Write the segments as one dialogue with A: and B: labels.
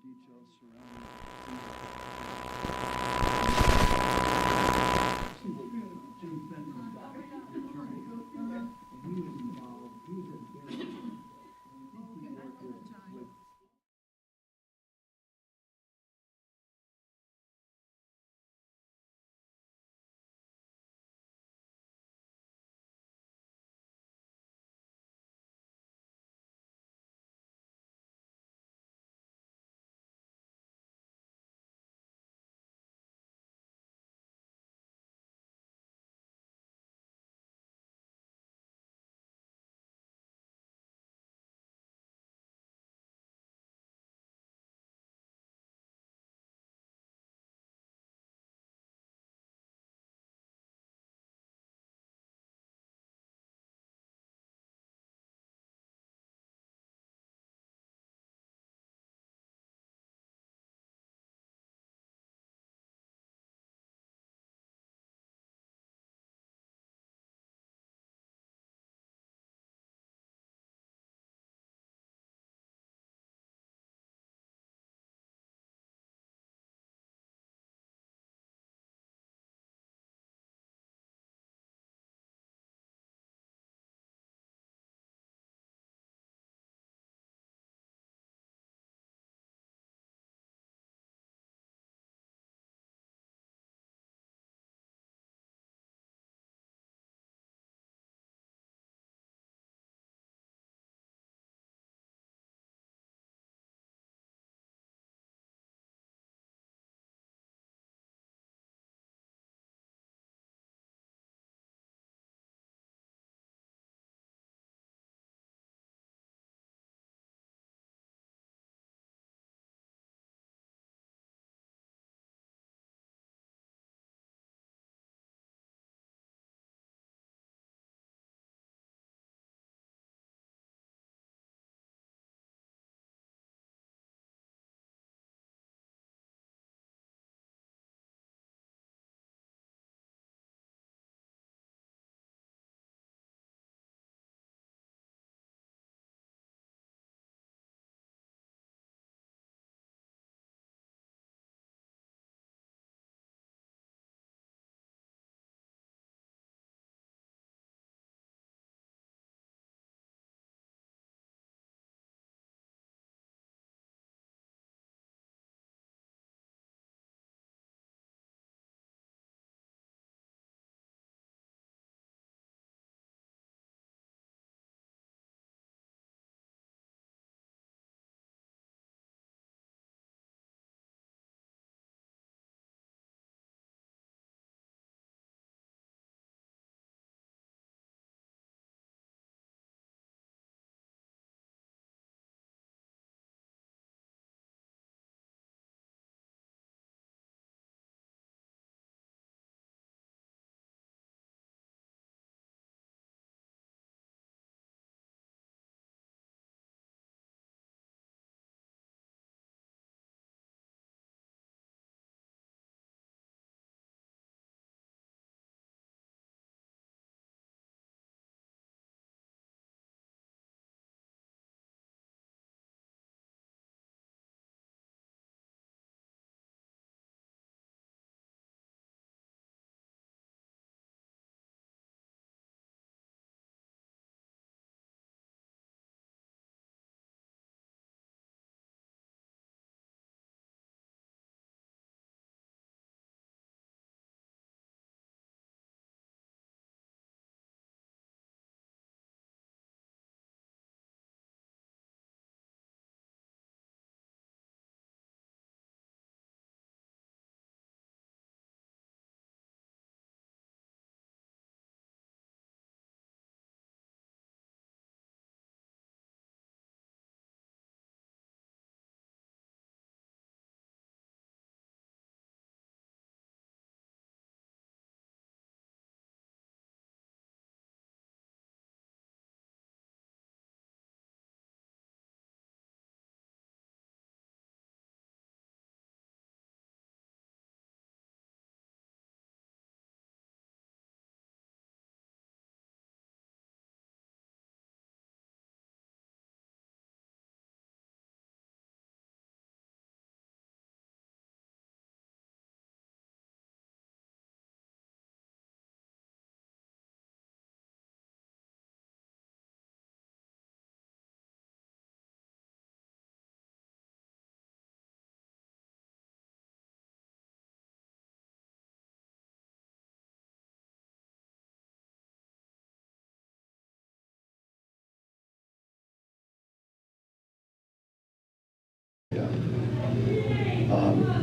A: details surrounding Jim Fenton's attorney, and he was involved. He was a very
B: Yeah. Um,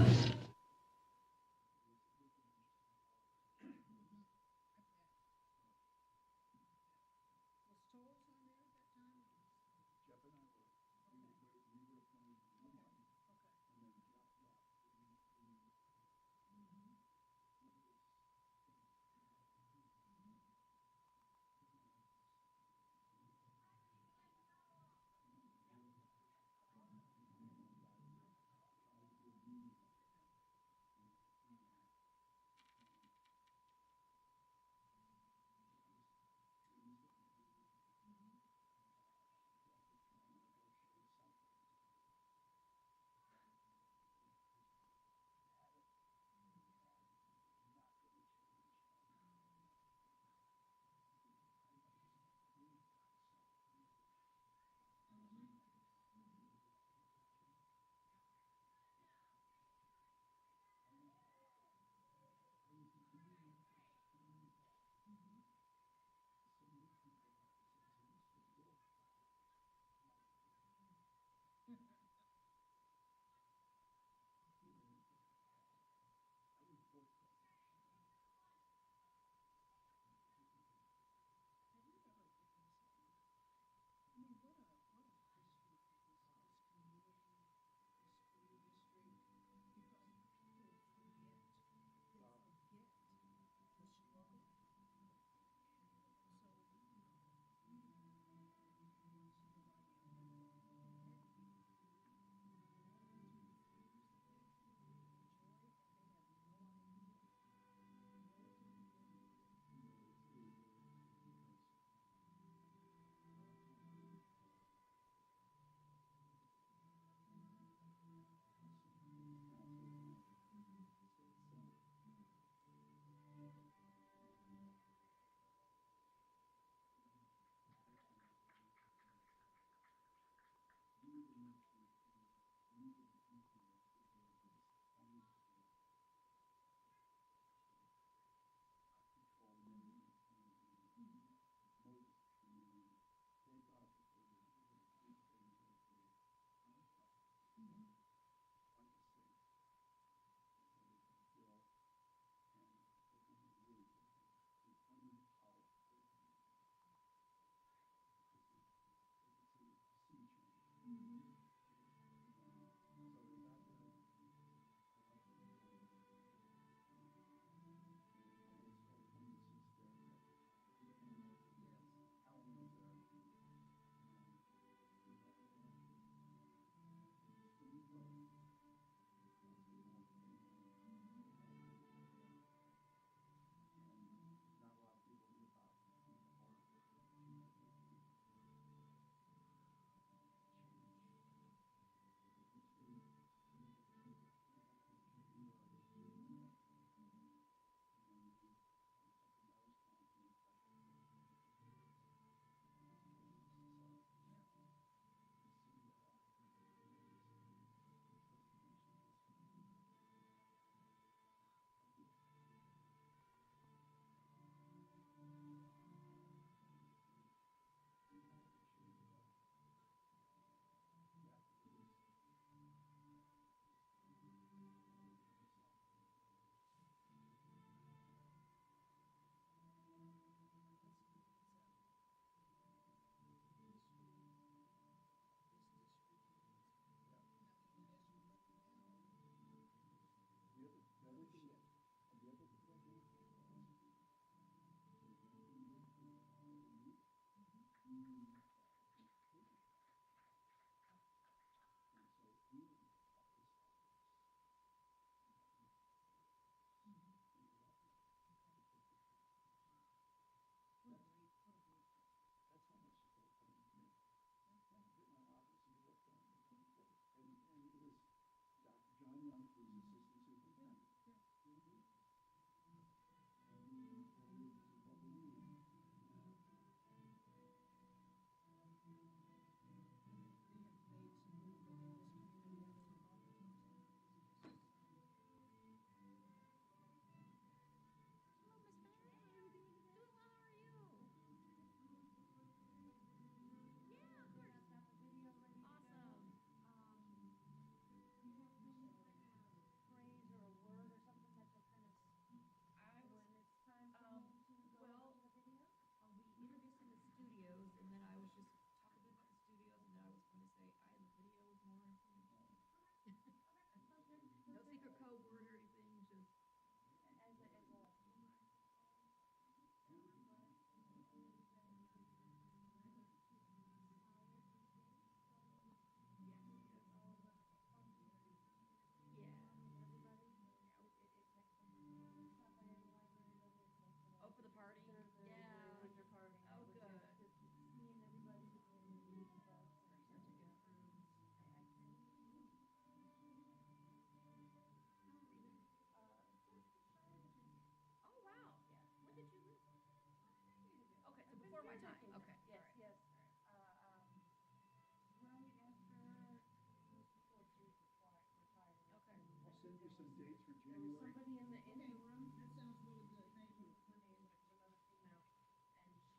A: me some dates for
B: There was
A: January.
B: somebody in the
C: Okay,
B: interim,
C: that sounds really good,
B: I
C: thank
B: can't
C: you.
B: remember her name, but it was another female,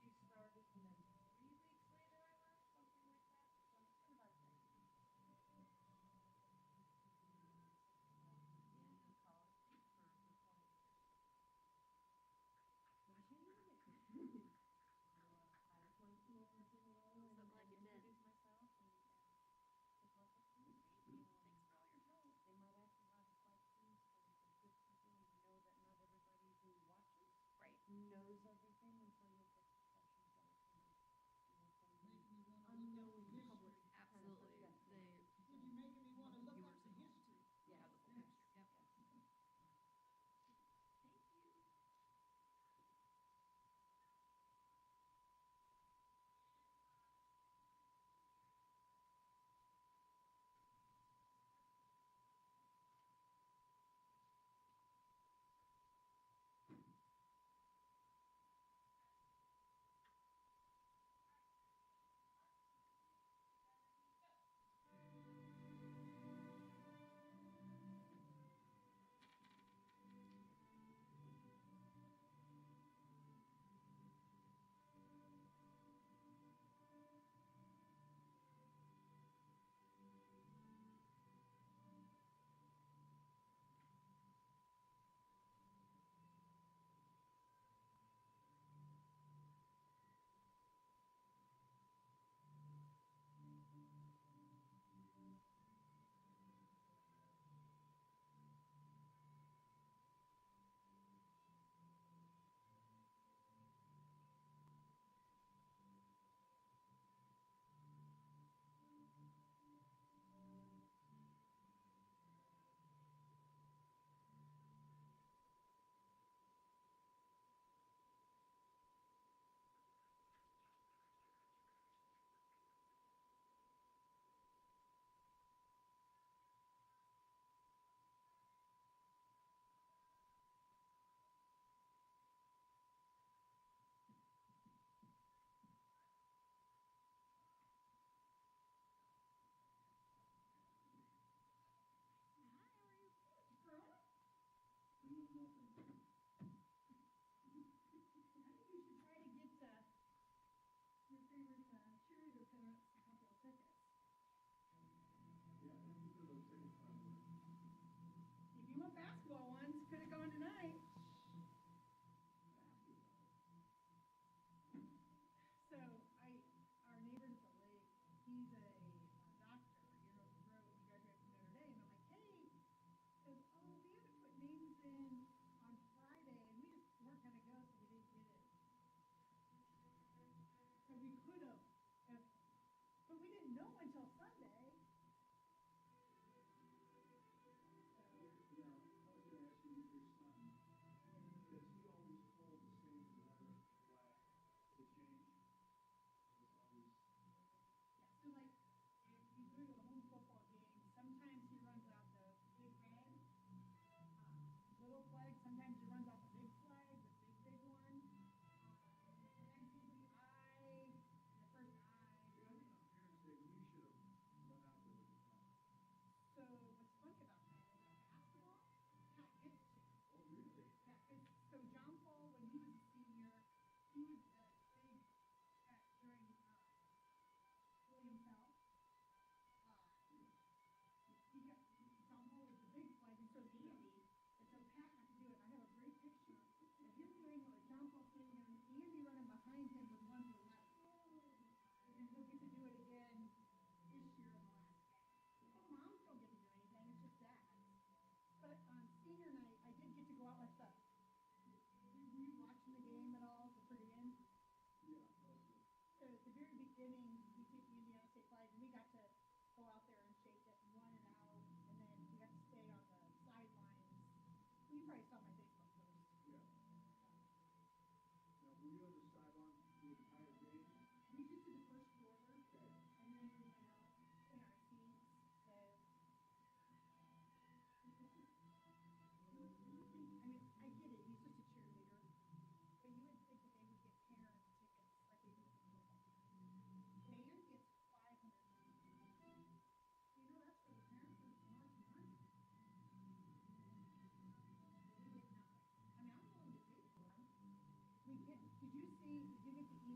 B: and she started, and then 3 weeks later I left, something like that, so it's been about 10 years. Yeah, I called for the 20 years.
D: Why can't you make it?
B: I just wanted to come over and say hello and
D: So glad you did.
B: introduce myself and take a look at things.
D: Thanks for all your help.
B: They might ask a lot of questions for good people, and you know that not everybody who watches
D: Right.
B: knows everything, and so you'll get questions that are kind of, from the
C: Making me wanna look up
B: unknowing
C: the
B: public.
C: history.
D: Absolutely.
C: Said you're making me wanna look
D: You
C: up
D: were
C: the
D: supposed
C: history.
D: to have the full
C: Yes.
D: picture. Yep. Thank you.
E: Hi, how are you? Girl?
A: Doing nothing.
E: I think you should try to get your favorite cheerleader parents a couple of tickets.
A: Yeah, thank you for those tickets, by the way.
E: If you want basketball ones, could have gone tonight.
A: Basketball.
E: So our neighbor at the lake, he's a doctor, over the road. He graduated from Notre Dame. I'm like, hey, says, oh, we had to put names in on Friday, and we just weren't gonna go, so we didn't get it. So we could have, but we didn't know until Sunday.
A: Yeah, I was gonna ask you your son, because he always told the same letter flag to change. It was always.
E: Yeah, so like, if he's going to a home football game, sometimes he runs out the big red, little flag, sometimes he runs out the big flag, the big one. Sometimes he's the I, the first I.
A: Yeah, I think on Parents' Day, we should have run out there with the flag.
E: So what's funny about that is basketball, Pat gets to.
A: Oh, really?
E: Yeah, 'cause so John Paul, when he was a senior, he was the big, during, William Tell. He got, John Paul was the big flag, and so was Andy, and so Pat got to do it. I have a great picture of him doing it with John Paul standing there, and Andy running behind him with one for left. And then he'll get to do it again this year on the last day. But moms don't get to do anything, it's just dads. But on senior night, I did get to go out with were you watching the game at all, the pregame?
A: Yeah, mostly.
E: So at the very beginning, we took the Indiana State flag, and we got to go out there and shake it and run it out, and then we got to stay on the sidelines. Well, you probably saw my Facebook post.
A: Yeah. Now, were you on the sideline the entire game?
E: We just did the first quarter,
A: Okay.
E: and then we went out in our seats, so. I mean, I get it, he's just a cheerleader, but you would think that they would get parent tickets like they do for football. Band,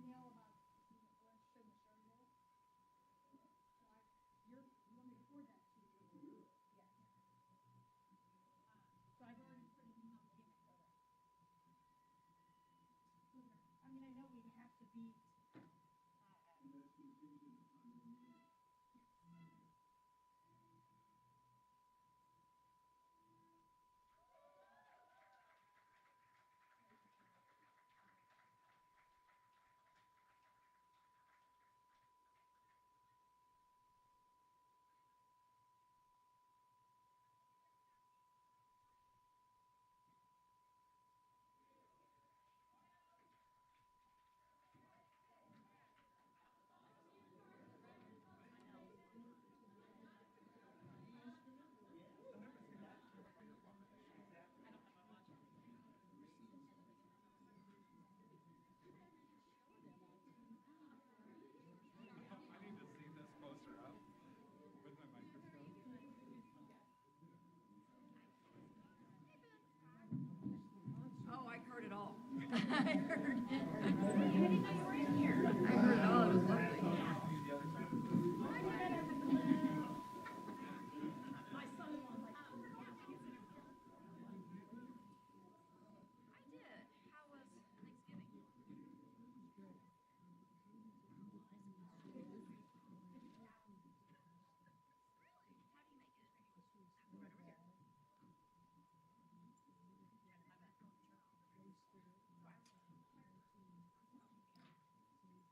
E: email about the lunch and the Sugar Bowl. So you want me to forward that to you?
B: Yes.
E: So I've already put an email payment for that. I mean, I know we have to beat,
A: And that's contingent on the meeting.
F: I need to see this closer up with my microscope.
B: Oh, I heard it all. I heard it. I didn't know you were in here. I heard it all. It was lovely.
E: my son-in-law's like,
D: I did. How was Thanksgiving? Really? How do you make it? Right over here. I bet. Sure.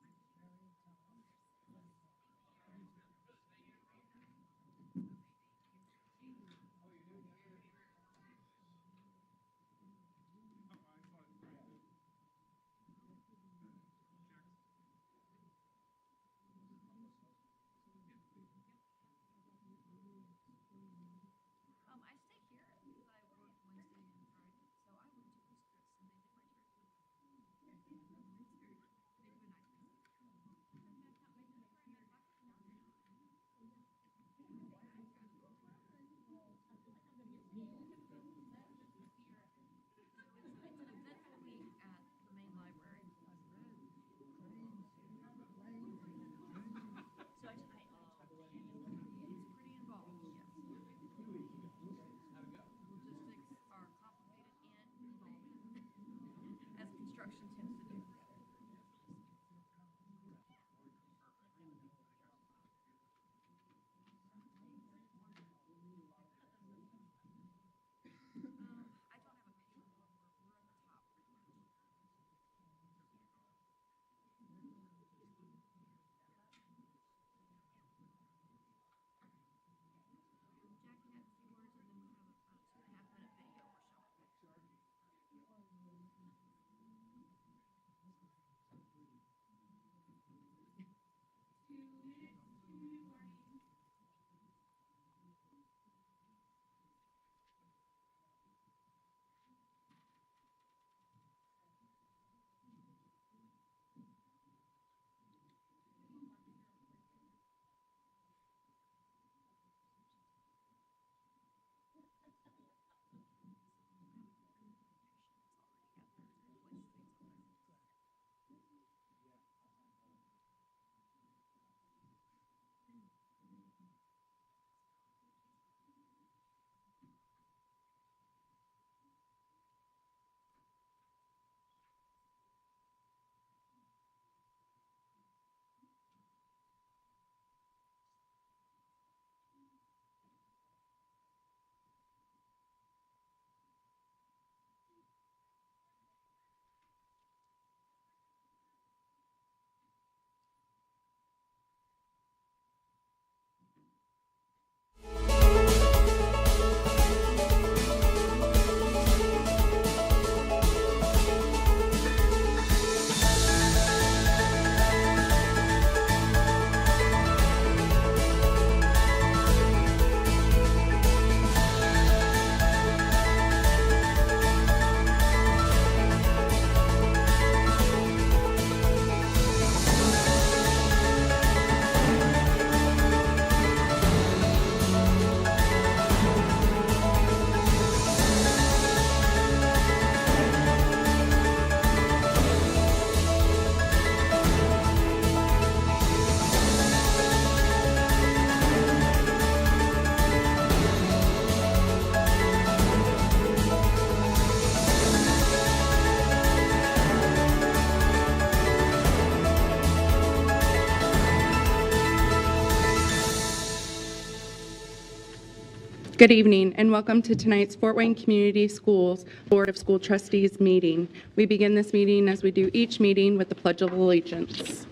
G: Good evening and welcome to tonight's Fort Wayne Community Schools Board of School Trustees meeting. We begin this meeting as we do each meeting with the Pledge of Allegiance.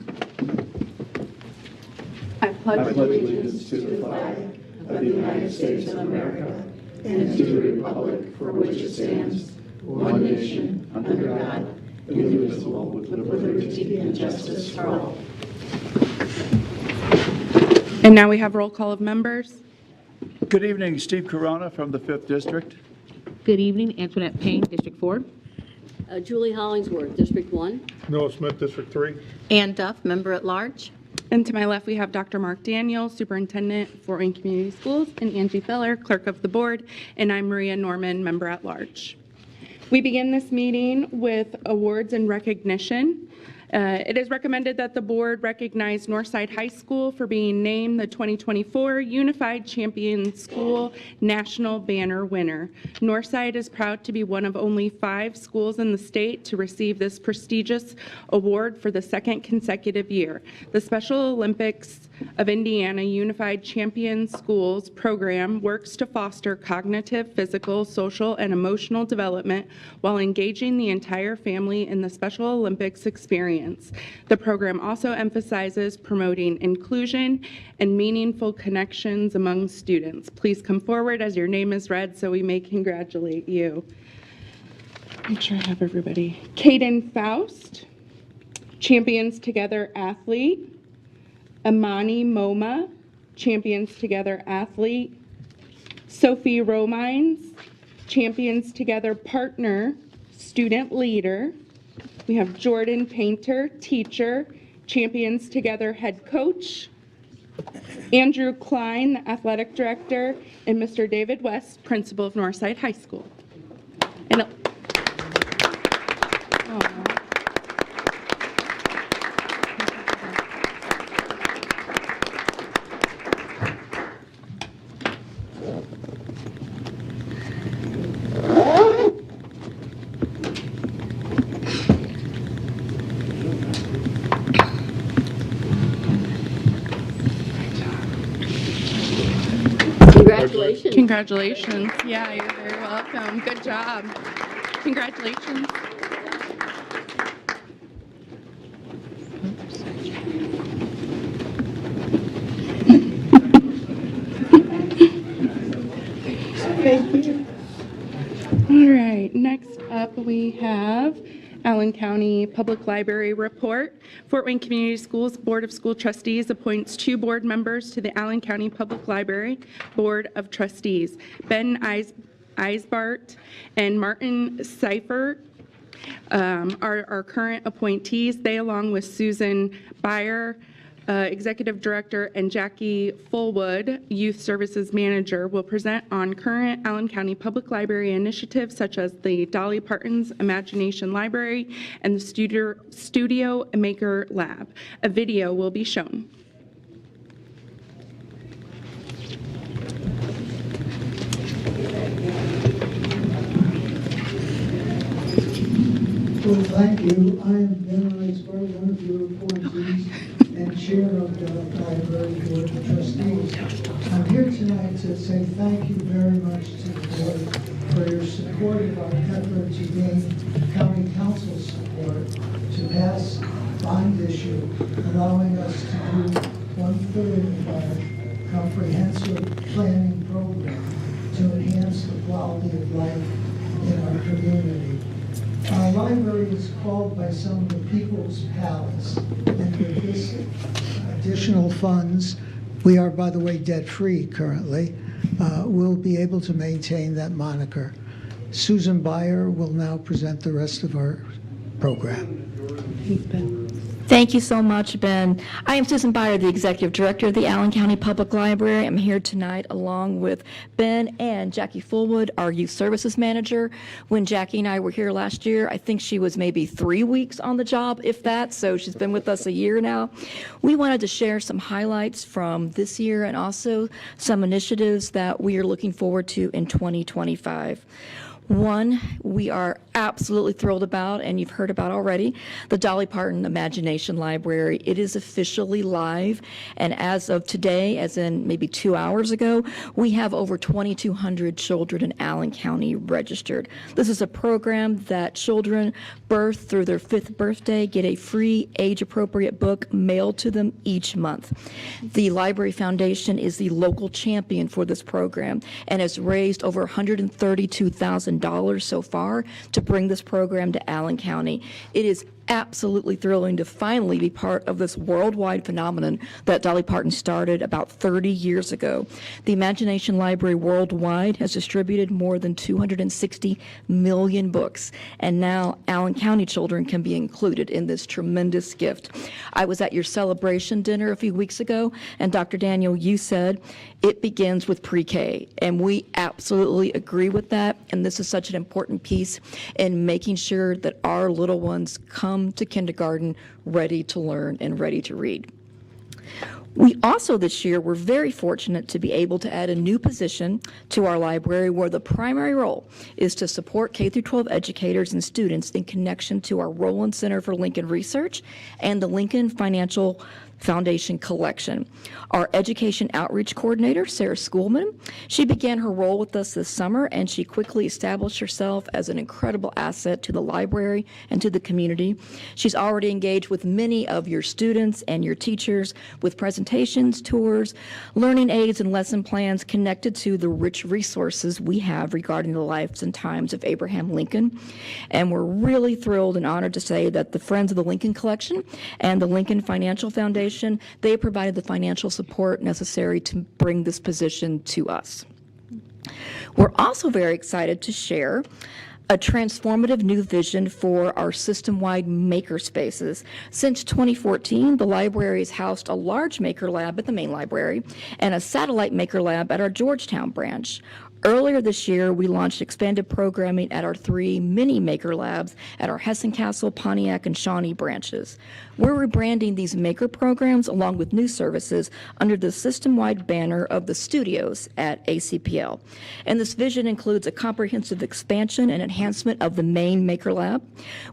G: I pledge
A: allegiance to the flag of the United States of America and to the republic for which it stands, one nation, under God, indivisible, with liberty and justice for all.
G: And now we have roll call of members.
H: Good evening, Steve Corona from the 5th District.
I: Good evening, Antoinette Payne, District 4.
J: Julie Hollingsworth, District 1.
F: Noah Smith, District 3.
I: Ann Duff, Member at Large.
G: And to my left, we have Dr. Mark Daniel, Superintendent, Fort Wayne Community Schools, and Angie Feller, Clerk of the Board, and I'm Maria Norman, Member at Large. We begin this meeting with awards and recognition. It is recommended that the board recognize Northside High School for being named the 2024 Unified Champion School National Banner winner. Northside is proud to be one of only 5 schools in the state to receive this prestigious award for the second consecutive year. The Special Olympics of Indiana Unified Champion Schools program works to foster cognitive, physical, social, and emotional development while engaging the entire family in the Special Olympics experience. The program also emphasizes promoting inclusion and meaningful connections among students. Please come forward as your name is read so we may congratulate you. Make sure I have everybody. Caden Faust, Champions Together athlete. Amani Moma, Champions Together athlete. Sophie Romines, Champions Together partner, student leader. We have Jordan Painter, teacher, Champions Together head coach. Andrew Klein, the athletic director, and Mr. David West, principal of Northside High School. And
J: Congratulations.
G: congratulations. Yeah, you're very welcome. Good job. Congratulations. Thank you. All right, next up we have Allen County Public Library report. Fort Wayne Community Schools Board of School Trustees appoints 2 board members to the Allen County Public Library Board of Trustees. Ben Eisbart and Martin Seifert are our current appointees. They, along with Susan Beyer, Executive Director, and Jackie Fullwood, Youth Services Manager, will present on current Allen County Public Library initiatives such as the Dolly Parton's Imagination Library and the Studio Maker Lab. A video will be shown.
K: Well, thank you. I am Ben Eisbart, one of your appointees and chair of the Library Board of Trustees. I'm here tonight to say thank you very much to the board for your support of our effort to gain county council support to pass bond issue, allowing us to do 1/3 of our comprehensive planning program to enhance the quality of life in our community. Our library is called by some the People's Palace, and with this additional funds, we are, by the way, debt-free currently, we'll be able to maintain that moniker. Susan Beyer will now present the rest of our program.
I: Thank you so much, Ben. I am Susan Beyer, the Executive Director of the Allen County Public Library. I'm here tonight along with Ben and Jackie Fullwood, our Youth Services Manager. When Jackie and I were here last year, I think she was maybe 3 weeks on the job, if that, so she's been with us a year now. We wanted to share some highlights from this year and also some initiatives that we are looking forward to in 2025. One, we are absolutely thrilled about, and you've heard about already, the Dolly Parton Imagination Library. It is officially live, and as of today, as in maybe 2 hours ago, we have over 2,200 children in Allen County registered. This is a program that children birth through their 5th birthday get a free age-appropriate book mailed to them each month. The Library Foundation is the local champion for this program and has raised over $132,000 so far to bring this program to Allen County. It is absolutely thrilling to finally be part of this worldwide phenomenon that Dolly Parton started about 30 years ago. The Imagination Library worldwide has distributed more than 260 million books, and now Allen County children can be included in this tremendous gift. I was at your celebration dinner a few weeks ago, and Dr. Daniel, you said it begins with pre-K, and we absolutely agree with that, and this is such an important piece in making sure that our little ones come to kindergarten ready to learn and ready to read. We also this year were very fortunate to be able to add a new position to our library where the primary role is to support K-12 educators and students in connection to our Rowland Center for Lincoln Research and the Lincoln Financial Foundation collection. Our education outreach coordinator, Sarah Schoolman, she began her role with us this summer, and she quickly established herself as an incredible asset to the library and to the community. She's already engaged with many of your students and your teachers with presentations, tours, learning aids, and lesson plans connected to the rich resources we have regarding the lives and times of Abraham Lincoln. And we're really thrilled and honored to say that the Friends of the Lincoln Collection and the Lincoln Financial Foundation, they provided the financial support necessary to bring this position to us. We're also very excited to share a transformative new vision for our system-wide maker spaces. Since 2014, the library has housed a large maker lab at the main library and a satellite maker lab at our Georgetown branch. Earlier this year, we launched expanded programming at our 3 mini maker labs at our Hessen Castle, Pontiac, and Shawnee branches. We're rebranding these maker programs along with new services under the system-wide banner of the studios at ACPL. And this vision includes a comprehensive expansion and enhancement of the main maker lab,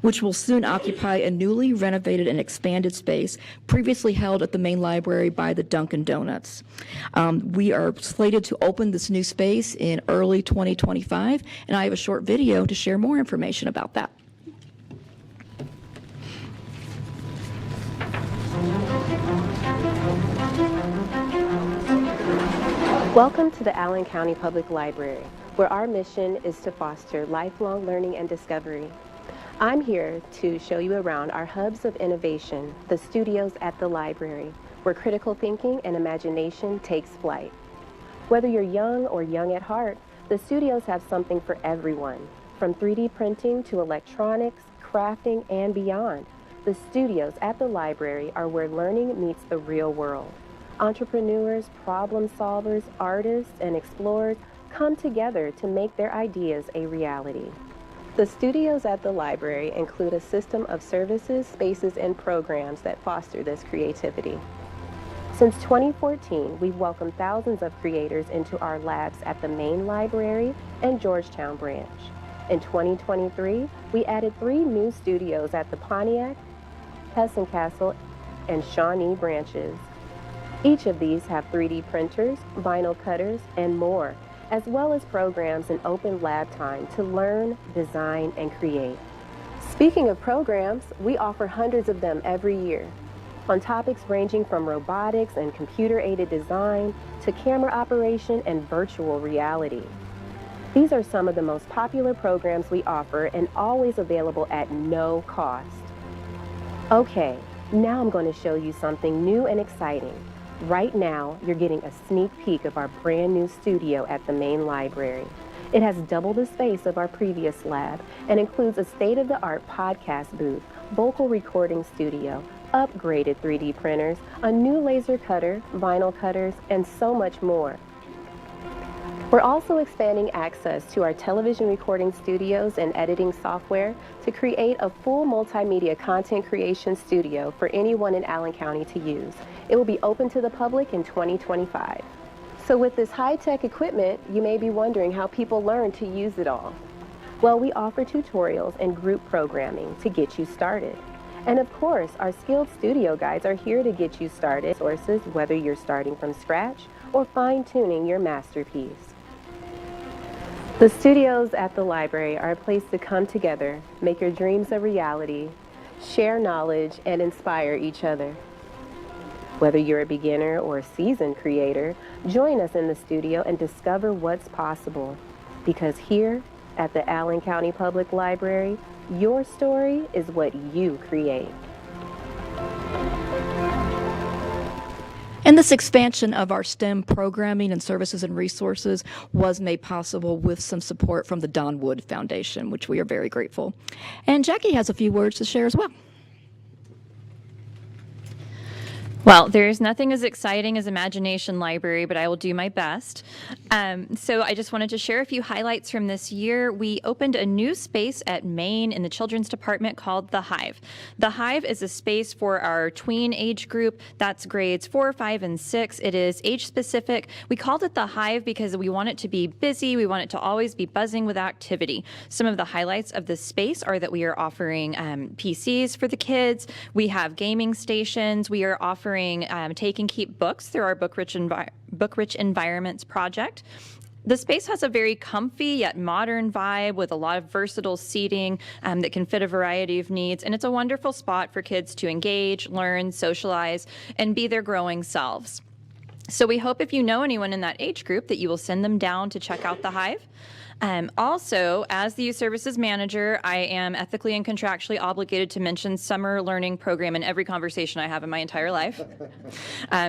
I: which will soon occupy a newly renovated and expanded space previously held at the main library by the Dunkin' Donuts. We are slated to open this new space in early 2025, and I have a short video to share more information about that.
L: Welcome to the Allen County Public Library, where our mission is to foster lifelong learning and discovery. I'm here to show you around our hubs of innovation, the studios at the library, where critical thinking and imagination takes flight. Whether you're young or young at heart, the studios have something for everyone, from 3D printing to electronics, crafting, and beyond. The studios at the library are where learning meets the real world. Entrepreneurs, problem solvers, artists, and explorers come together to make their ideas a reality. The studios at the library include a system of services, spaces, and programs that foster this creativity. Since 2014, we've welcomed thousands of creators into our labs at the main library and Georgetown branch. In 2023, we added 3 new studios at the Pontiac, Hessen Castle, and Shawnee branches. Each of these have 3D printers, vinyl cutters, and more, as well as programs and open lab time to learn, design, and create. Speaking of programs, we offer hundreds of them every year, on topics ranging from robotics and computer-aided design to camera operation and virtual reality. These are some of the most popular programs we offer and always available at no cost. Okay, now I'm going to show you something new and exciting. Right now, you're getting a sneak peek of our brand new studio at the main library. It has double the space of our previous lab and includes a state-of-the-art podcast booth, vocal recording studio, upgraded 3D printers, a new laser cutter, vinyl cutters, and so much more. We're also expanding access to our television recording studios and editing software to create a full multimedia content creation studio for anyone in Allen County to use. It will be open to the public in 2025. So with this high-tech equipment, you may be wondering how people learn to use it all. Well, we offer tutorials and group programming to get you started. And of course, our skilled studio guides are here to get you started. Sources, whether you're starting from scratch or fine-tuning your masterpiece. The studios at the library are a place to come together, make your dreams a reality, share knowledge, and inspire each other. Whether you're a beginner or a seasoned creator, join us in the studio and discover what's possible. Because here at the Allen County Public Library, your story is what you create.
I: And this expansion of our STEM programming and services and resources was made possible with some support from the Don Wood Foundation, which we are very grateful. And Jackie has a few words to share as well.
M: Well, there's nothing as exciting as Imagination Library, but I will do my best. So I just wanted to share a few highlights from this year. We opened a new space at Maine in the Children's Department called The Hive. The Hive is a space for our tween age group. That's grades 4, 5, and 6. It is age specific. We called it The Hive because we want it to be busy. We want it to always be buzzing with activity. Some of the highlights of this space are that we are offering PCs for the kids. We have gaming stations. We are offering take and keep books through our Book Rich Environments project. The space has a very comfy yet modern vibe with a lot of versatile seating that can fit a variety of needs, and it's a wonderful spot for kids to engage, learn, socialize, and be their growing selves. So we hope if you know anyone in that age group that you will send them down to check out the Hive. Also, as the Youth Services Manager, I am ethically and contractually obligated to mention summer learning program in every conversation I have in my entire life.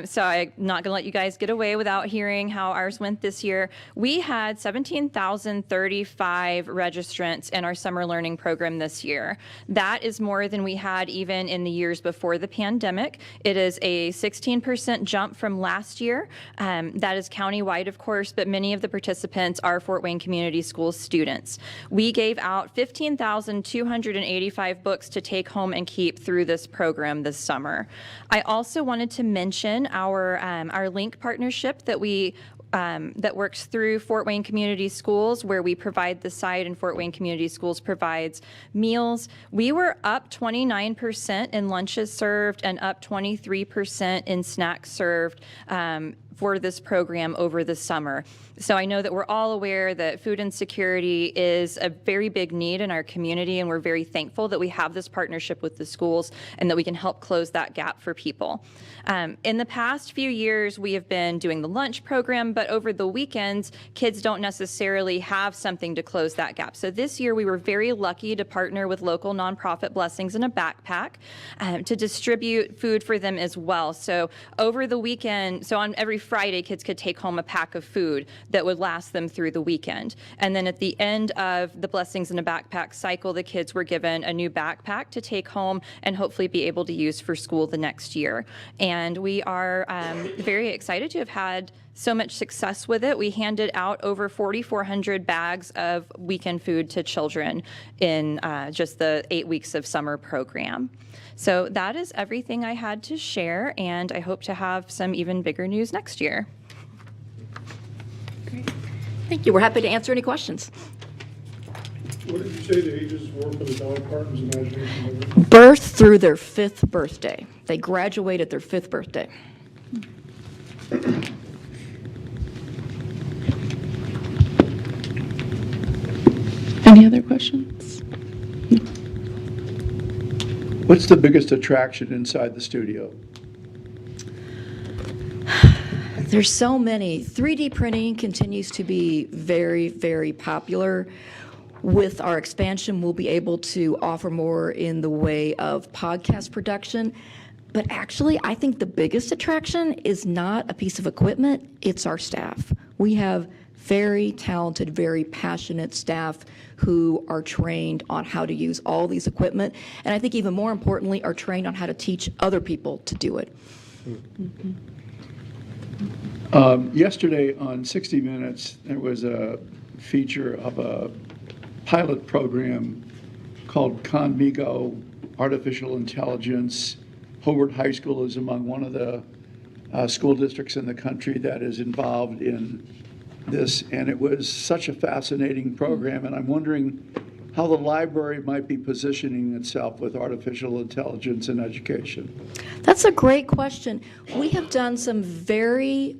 M: So I'm not going to let you guys get away without hearing how ours went this year. We had 17,035 registrants in our summer learning program this year. That is more than we had even in the years before the pandemic. It is a 16% jump from last year. That is countywide, of course, but many of the participants are Fort Wayne Community School students. We gave out 15,285 books to take home and keep through this program this summer. I also wanted to mention our link partnership that that works through Fort Wayne Community Schools, where we provide the site and Fort Wayne Community Schools provides meals. We were up 29% in lunches served and up 23% in snacks served for this program over the summer. So I know that we're all aware that food insecurity is a very big need in our community, and we're very thankful that we have this partnership with the schools and that we can help close that gap for people. In the past few years, we have been doing the lunch program, but over the weekends, kids don't necessarily have something to close that gap. So this year, we were very lucky to partner with local nonprofit Blessings in a Backpack to distribute food for them as well. So over the weekend, so on every Friday, kids could take home a pack of food that would last them through the weekend. And then at the end of the Blessings in a Backpack cycle, the kids were given a new backpack to take home and hopefully be able to use for school the next year. And we are very excited to have had so much success with it. We handed out over 4,400 bags of weekend food to children in just the 8 weeks of summer program. So that is everything I had to share, and I hope to have some even bigger news next year.
I: Great. Thank you. We're happy to answer any questions.
N: What did you say the ages were for the Dolly Parton's Imagination Library?
I: Birth through their 5th birthday. They graduated their 5th birthday.
G: Any other questions?
H: What's the biggest attraction inside the studio?
I: There's so many. 3D printing continues to be very, very popular. With our expansion, we'll be able to offer more in the way of podcast production. But actually, I think the biggest attraction is not a piece of equipment, it's our staff. We have very talented, very passionate staff who are trained on how to use all these equipment, and I think even more importantly, are trained on how to teach other people to do it.
H: Yesterday on 60 Minutes, there was a feature of a pilot program called Conmigo, Artificial Intelligence. Hobart High School is among one of the school districts in the country that is involved in this, and it was such a fascinating program, and I'm wondering how the library might be positioning itself with artificial intelligence in education.
I: That's a great question. We have done some very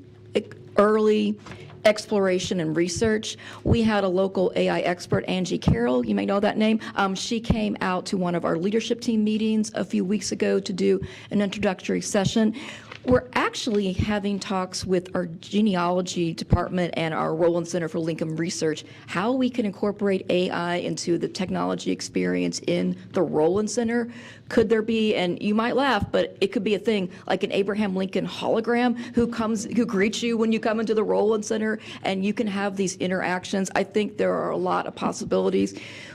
I: early exploration and research. We had a local AI expert, Angie Carroll, you may know that name. She came out to one of our leadership team meetings a few weeks ago to do an introductory session. We're actually having talks with our genealogy department and our Rowland Center for Lincoln Research, how we can incorporate AI into the technology experience in the Rowland Center. Could there be, and you might laugh, but it could be a thing like an Abraham Lincoln hologram who greets you when you come into the Rowland Center, and you can have these interactions. I think there are a lot of possibilities.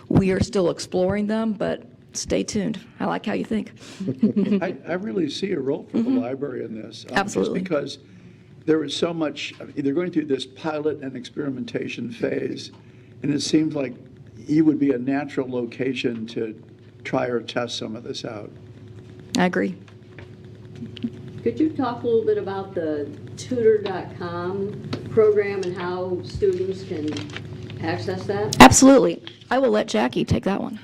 I: We are still exploring them, but stay tuned. I like how you think.
H: I really see a role for the library in this.
I: Absolutely.
H: Just because there is so much, they're going through this pilot and experimentation phase, and it seems like you would be a natural location to try or test some of this out.
I: I agree.
J: Could you talk a little bit about the tutor.com program and how students can access that?
I: Absolutely. I will let Jackie take that one.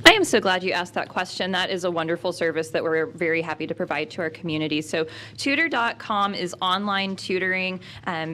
M: I am so glad you asked that question. That is a wonderful service that we're very happy to provide to our community. So tutor.com is online tutoring.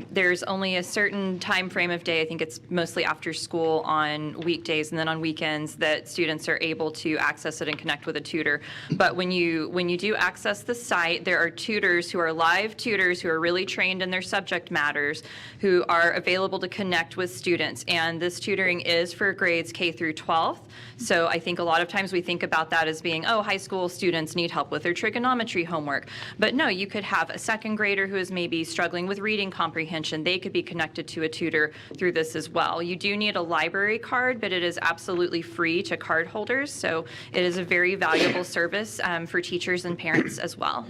M: There's only a certain time frame of day, I think it's mostly after school on weekdays and then on weekends, that students are able to access it and connect with a tutor. But when you do access the site, there are tutors who are live tutors who are really trained in their subject matters, who are available to connect with students. And this tutoring is for grades K through 12th. So I think a lot of times we think about that as being, oh, high school students need help with their trigonometry homework. But no, you could have a second grader who is maybe struggling with reading comprehension. They could be connected to a tutor through this as well. You do need a library card, but it is absolutely free to card holders. So it is a very valuable service for teachers and parents as well.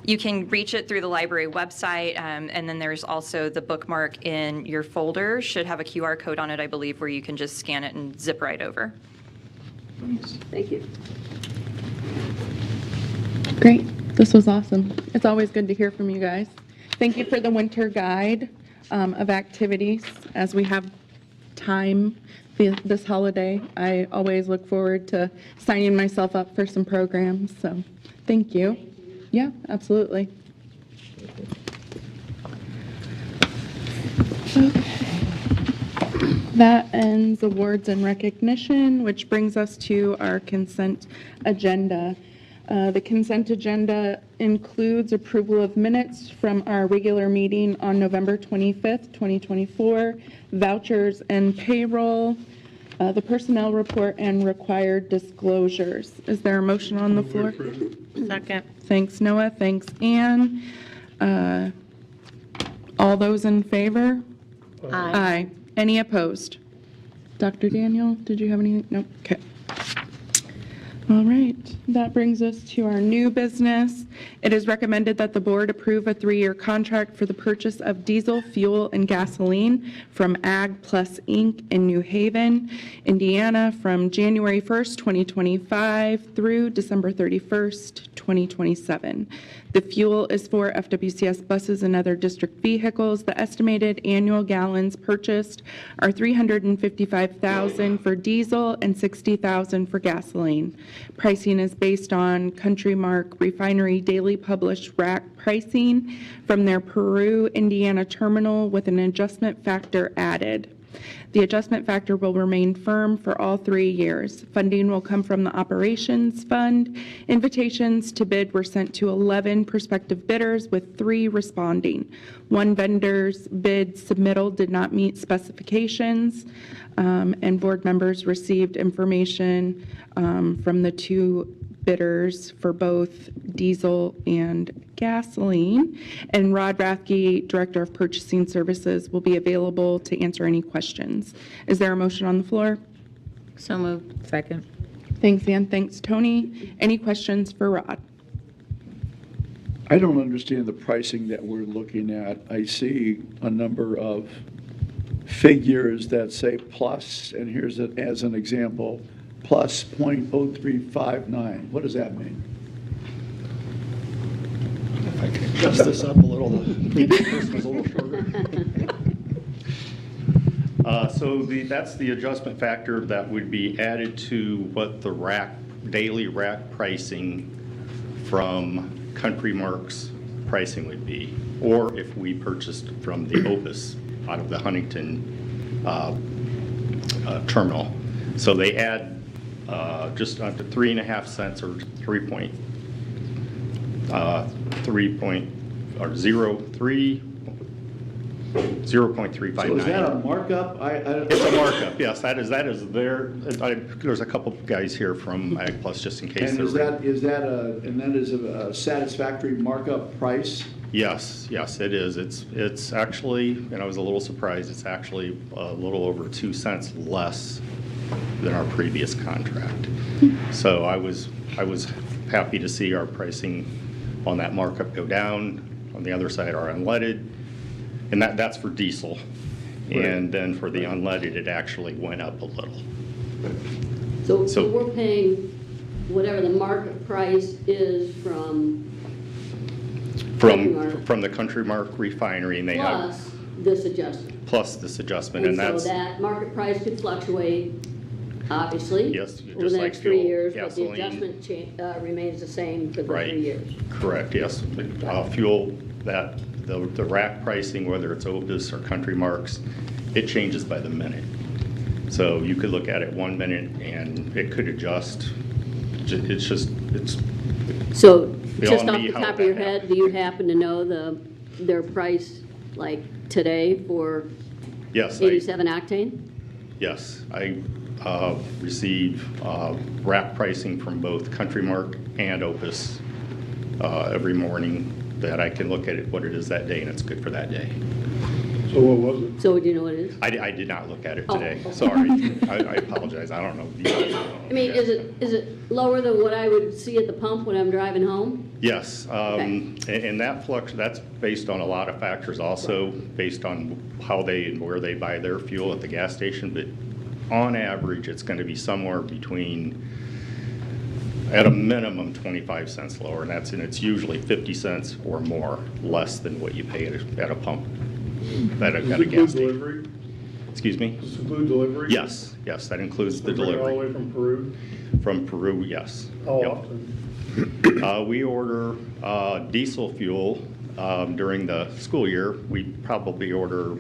M: You can reach it through the library website, and then there's also the bookmark in your folder. Should have a QR code on it, I believe, where you can just scan it and zip right over.
J: Thank you.
G: Great. This was awesome. It's always good to hear from you guys. Thank you for the winter guide of activities as we have time this holiday. I always look forward to signing myself up for some programs, so thank you. Yeah, absolutely. Okay. That ends awards and recognition, which brings us to our consent agenda. The consent agenda includes approval of minutes from our regular meeting on November 25th, 2024, vouchers and payroll, the personnel report, and required disclosures. Is there a motion on the floor? Second. Thanks, Noah. Thanks, Ann. All those in favor? Aye. Any opposed? Dr. Daniel, did you have anything? No? Okay. All right. That brings us to our new business. It is recommended that the board approve a 3-year contract for the purchase of diesel, fuel, and gasoline from Ag Plus Inc. in New Haven, Indiana, from January 1st, 2025 through December 31st, 2027. The fuel is for FWCS buses and other district vehicles. The estimated annual gallons purchased are 355,000 for diesel and 60,000 for gasoline. Pricing is based on Country Mark Refinery daily published rack pricing from their Peru, Indiana terminal with an adjustment factor added. The adjustment factor will remain firm for all 3 years. Funding will come from the Operations Fund. Invitations to bid were sent to 11 prospective bidders, with 3 responding. 1 vendor's bid submittal did not meet specifications, and board members received information from the 2 bidders for both diesel and gasoline. And Rod Rathke, Director of Purchasing Services, will be available to answer any questions. Is there a motion on the floor?
A: So moved. Second.
G: Thanks, Ann. Thanks, Tony. Any questions for Rod?
H: I don't understand the pricing that we're looking at. I see a number of figures that say plus, and here's it as an example, plus 0.0359. What does that mean?
O: Adjust this up a little. The person was a little shorter. That's the adjustment factor that would be added to what the daily rack pricing from Country Mark's pricing would be, or if we purchased from the Opus out of the Huntington terminal. So they add just under 3.5 cents or 0.359.
H: So is that a markup?
O: It's a markup, yes. That is there. There's a couple of guys here from Ag Plus just in case.
H: And is that a satisfactory markup price?
O: Yes, it is. It's actually, and I was a little surprised, it's actually a little over 2 cents less than our previous contract. So I was happy to see our pricing on that markup go down. On the other side, our unleaded, and that's for diesel. Right. And then for the unleaded, it actually went up a little.
J: So we're paying whatever the market price is from
O: the Country Mark refinery, and they
J: plus this adjustment.
O: Plus this adjustment,
J: and so that market price could fluctuate, obviously.
O: Yes,
J: over the next 3 years,
O: gasoline.
J: but the adjustment remains the same for the 3 years.
O: Correct. Yes, fuel that the rack pricing, whether it's Opus or Country Marks, it changes by the minute. So you could look at it 1 minute and it could adjust.
J: So just off the top of your head, do you happen to know their price like today for 87 octane?
O: Yes, I receive rack pricing from both Country Mark and Opus every morning that I can look at what it is that day, and it's good for that day.
N: So what was it?
J: So do you know what it is?
O: I did not look at it today. Oh. Sorry. I apologize. I don't know.
J: I mean, is it lower than what I would see at the pump when I'm driving home?
O: Yes. Okay. And that's based on a lot of factors, also based on how they and where they buy their fuel at the gas station. But on average, it's going to be somewhere between, at a minimum, 25 cents lower, and it's usually 50 cents or more less than what you pay at a pump. At a gas station.
N: Delivery?
O: Excuse me?
N: Does this include delivery?
O: Yes, that includes the delivery.
N: All the way from Peru?
O: From Peru, yes.
N: How often?
O: We order diesel fuel during the school year. We probably order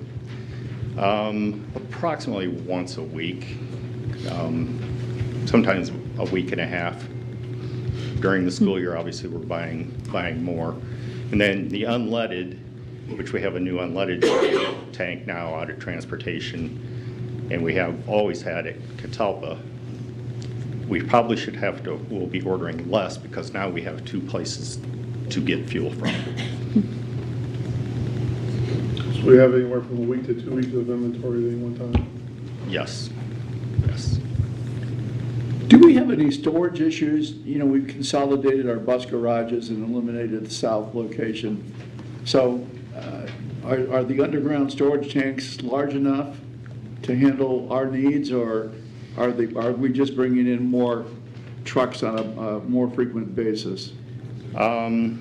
O: approximately once a week, sometimes a week and a half. During the school year, obviously, we're buying more. And then the unleaded, which we have a new unleaded tank now out at transportation, and we have always had at Catalpa. We probably we'll be ordering less because now we have 2 places to get fuel from.
N: So we have anywhere from a week to 2 weeks of inventory at any one time?
O: Yes.
H: Do we have any storage issues? We've consolidated our bus garages and eliminated the south location. So are the underground storage tanks large enough to handle our needs, or are we just bringing in more trucks on a more frequent basis?
O: Well,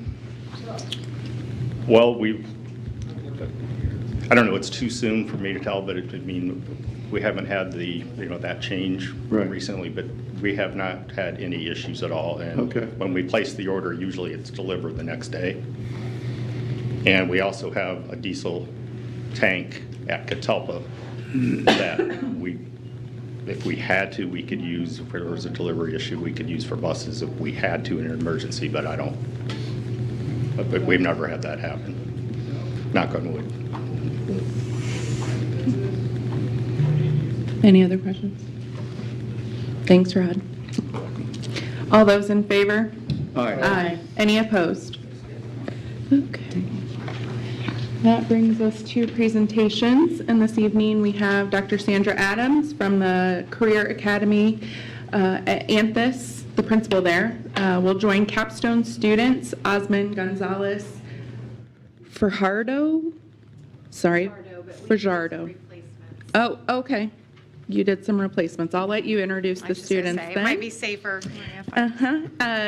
O: I don't know, it's too soon for me to tell, but we haven't had that change recently, but we have not had any issues at all. And when we place the order, usually it's delivered the next day. And we also have a diesel tank at Catalpa that if we had to, we could use, if there was a delivery issue, we could use for buses if we had to in an emergency, but we've never had that happen. Knock on wood.
G: Any other questions? Thanks, Rod. All those in favor? Aye. Any opposed? Okay. That brings us to presentations, and this evening we have Dr. Sandra Adams from the Career Academy at Anthus, the principal there. Will join capstone students Osmond Gonzalez Fajardo. Oh, okay. You did some replacements. I'll let you introduce the students
P: It
G: then.
P: might be safer.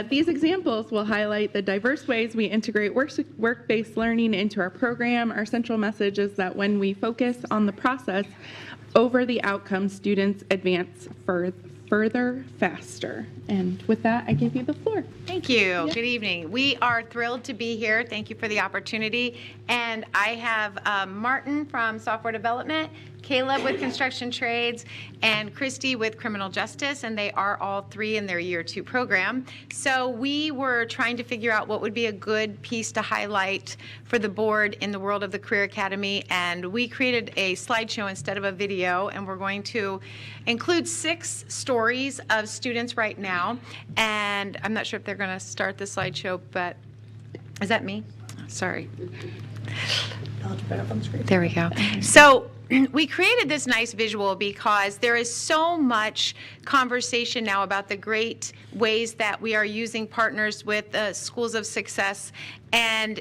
G: These examples will highlight the diverse ways we integrate work-based learning into our program. Our central message is that when we focus on the process over the outcome, students advance further, faster. And with that, I give you the floor.
P: Thank you. Good evening. We are thrilled to be here. Thank you for the opportunity. And I have Martin from Software Development, Caleb with Construction Trades, and Christy with Criminal Justice, and they are all 3 in their Year 2 program. So we were trying to figure out what would be a good piece to highlight for the board in the world of the Career Academy, and we created a slideshow instead of a video, and we're going to include 6 stories of students right now, and I'm not sure if they're going to start the slideshow, but is that me? Sorry. There we go. So we created this nice visual because there is so much conversation now about the great ways that we are using partners with the Schools of Success, and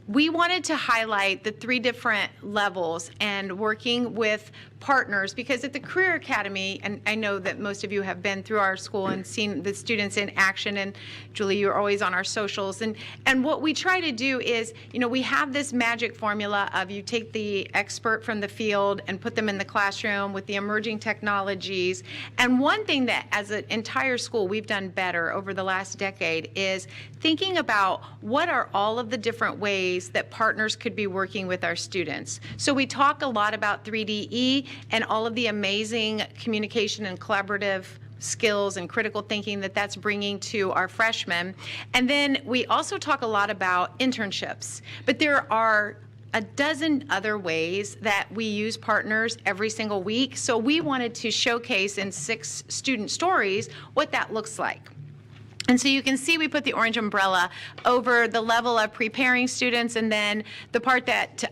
P: we wanted to highlight the 3 different levels and working with partners, because at the Career Academy, and I know that most of you have been through our school and seen the students in action, and Julie, you're always on our socials, and what we try to do is, we have this magic formula of you take the expert from the field and put them in the classroom with the emerging technologies, and one thing that as an entire school we've done better over the last decade is thinking about what are all of the different ways that partners could be working with our students. So we talk a lot about 3DE and all of the amazing communication and collaborative skills and critical thinking that that's bringing to our freshmen. And then we also talk a lot about internships, but there are a dozen other ways that we use partners every single week. So we wanted to showcase in 6 student stories what that looks like. And so you can see we put the orange umbrella over the level of preparing students, and then the part that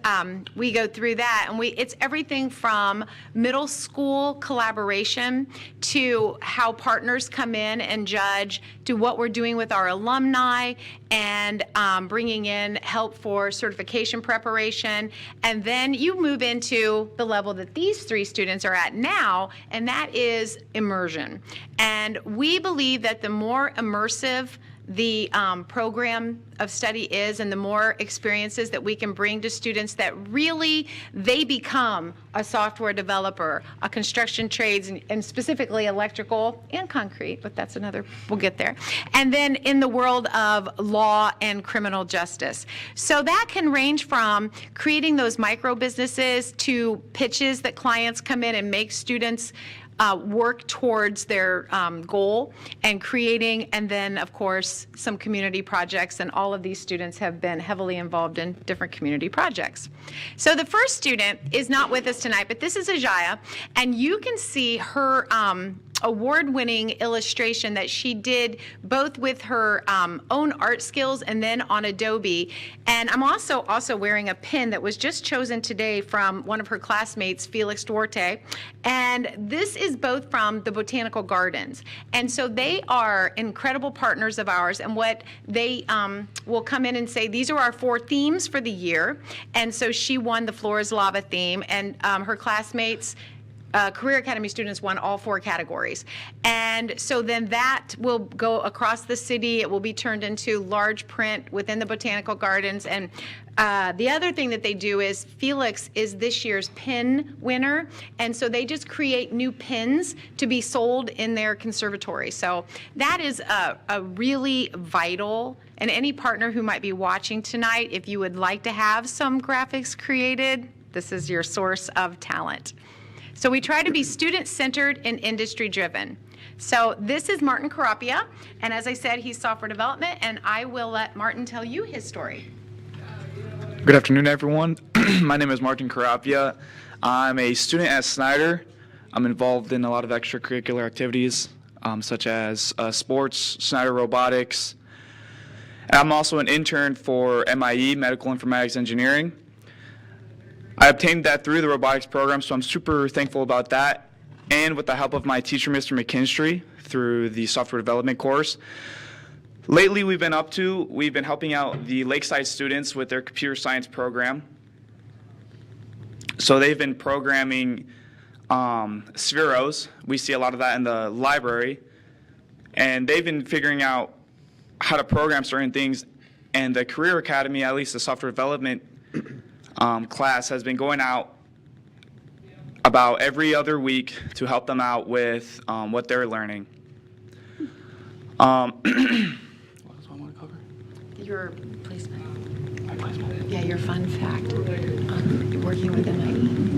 P: we go through that, and it's everything from middle school collaboration to how partners come in and judge, to what we're doing with our alumni, and bringing in help for certification preparation. And then you move into the level that these 3 students are at now, and that is immersion. And we believe that the more immersive the program of study is, and the more experiences that we can bring to students, that really they become a software developer, a construction trades, and specifically electrical and concrete, but that's another, we'll get there. And then in the world of law and criminal justice. So that can range from creating those micro businesses to pitches that clients come in and make students work towards their goal and creating, and then of course some community projects, and all of these students have been heavily involved in different community projects. So the first student is not with us tonight, but this is Ajaya, and you can see her award-winning illustration that she did both with her own art skills and then on Adobe. And I'm also wearing a pin that was just chosen today from one of her classmates, Felix Duarte. And this is both from the Botanical Gardens. And so they are incredible partners of ours, and what they will come in and say, these are our 4 themes for the year. And so she won the Floor is Lava theme, and her classmates, Career Academy students, won all 4 categories. And so then that will go across the city. It will be turned into large print within the Botanical Gardens. And the other thing that they do is Felix is this year's pin winner. And so they just create new pins to be sold in their conservatory. So that is a really vital, and any partner who might be watching tonight, if you would like to have some graphics created, this is your source of talent. So we try to be student-centered and industry-driven. So this is Martin Carapia, and as I said, he's software development, and I will let Martin tell you his story.
Q: Good afternoon, everyone. My name is Martin Carapia. I'm a student at Snyder. I'm involved in a lot of extracurricular activities, such as sports, Snyder Robotics. And I'm also an intern for MIE, Medical Informatics Engineering. I obtained that through the robotics program, so I'm super thankful about that. And with the help of my teacher, Mr. McKinstry, through the software development course. Lately, we've been helping out the Lakeside students with their computer science program. So they've been programming spheros. We see a lot of that in the library. And they've been figuring out how to program certain things. And the Career Academy, at least the software development class, has been going out about every other week to help them out with what they're learning. What else do I want to cover?
R: Your placement. My placement? Yeah, your fun fact. You're working with MIT.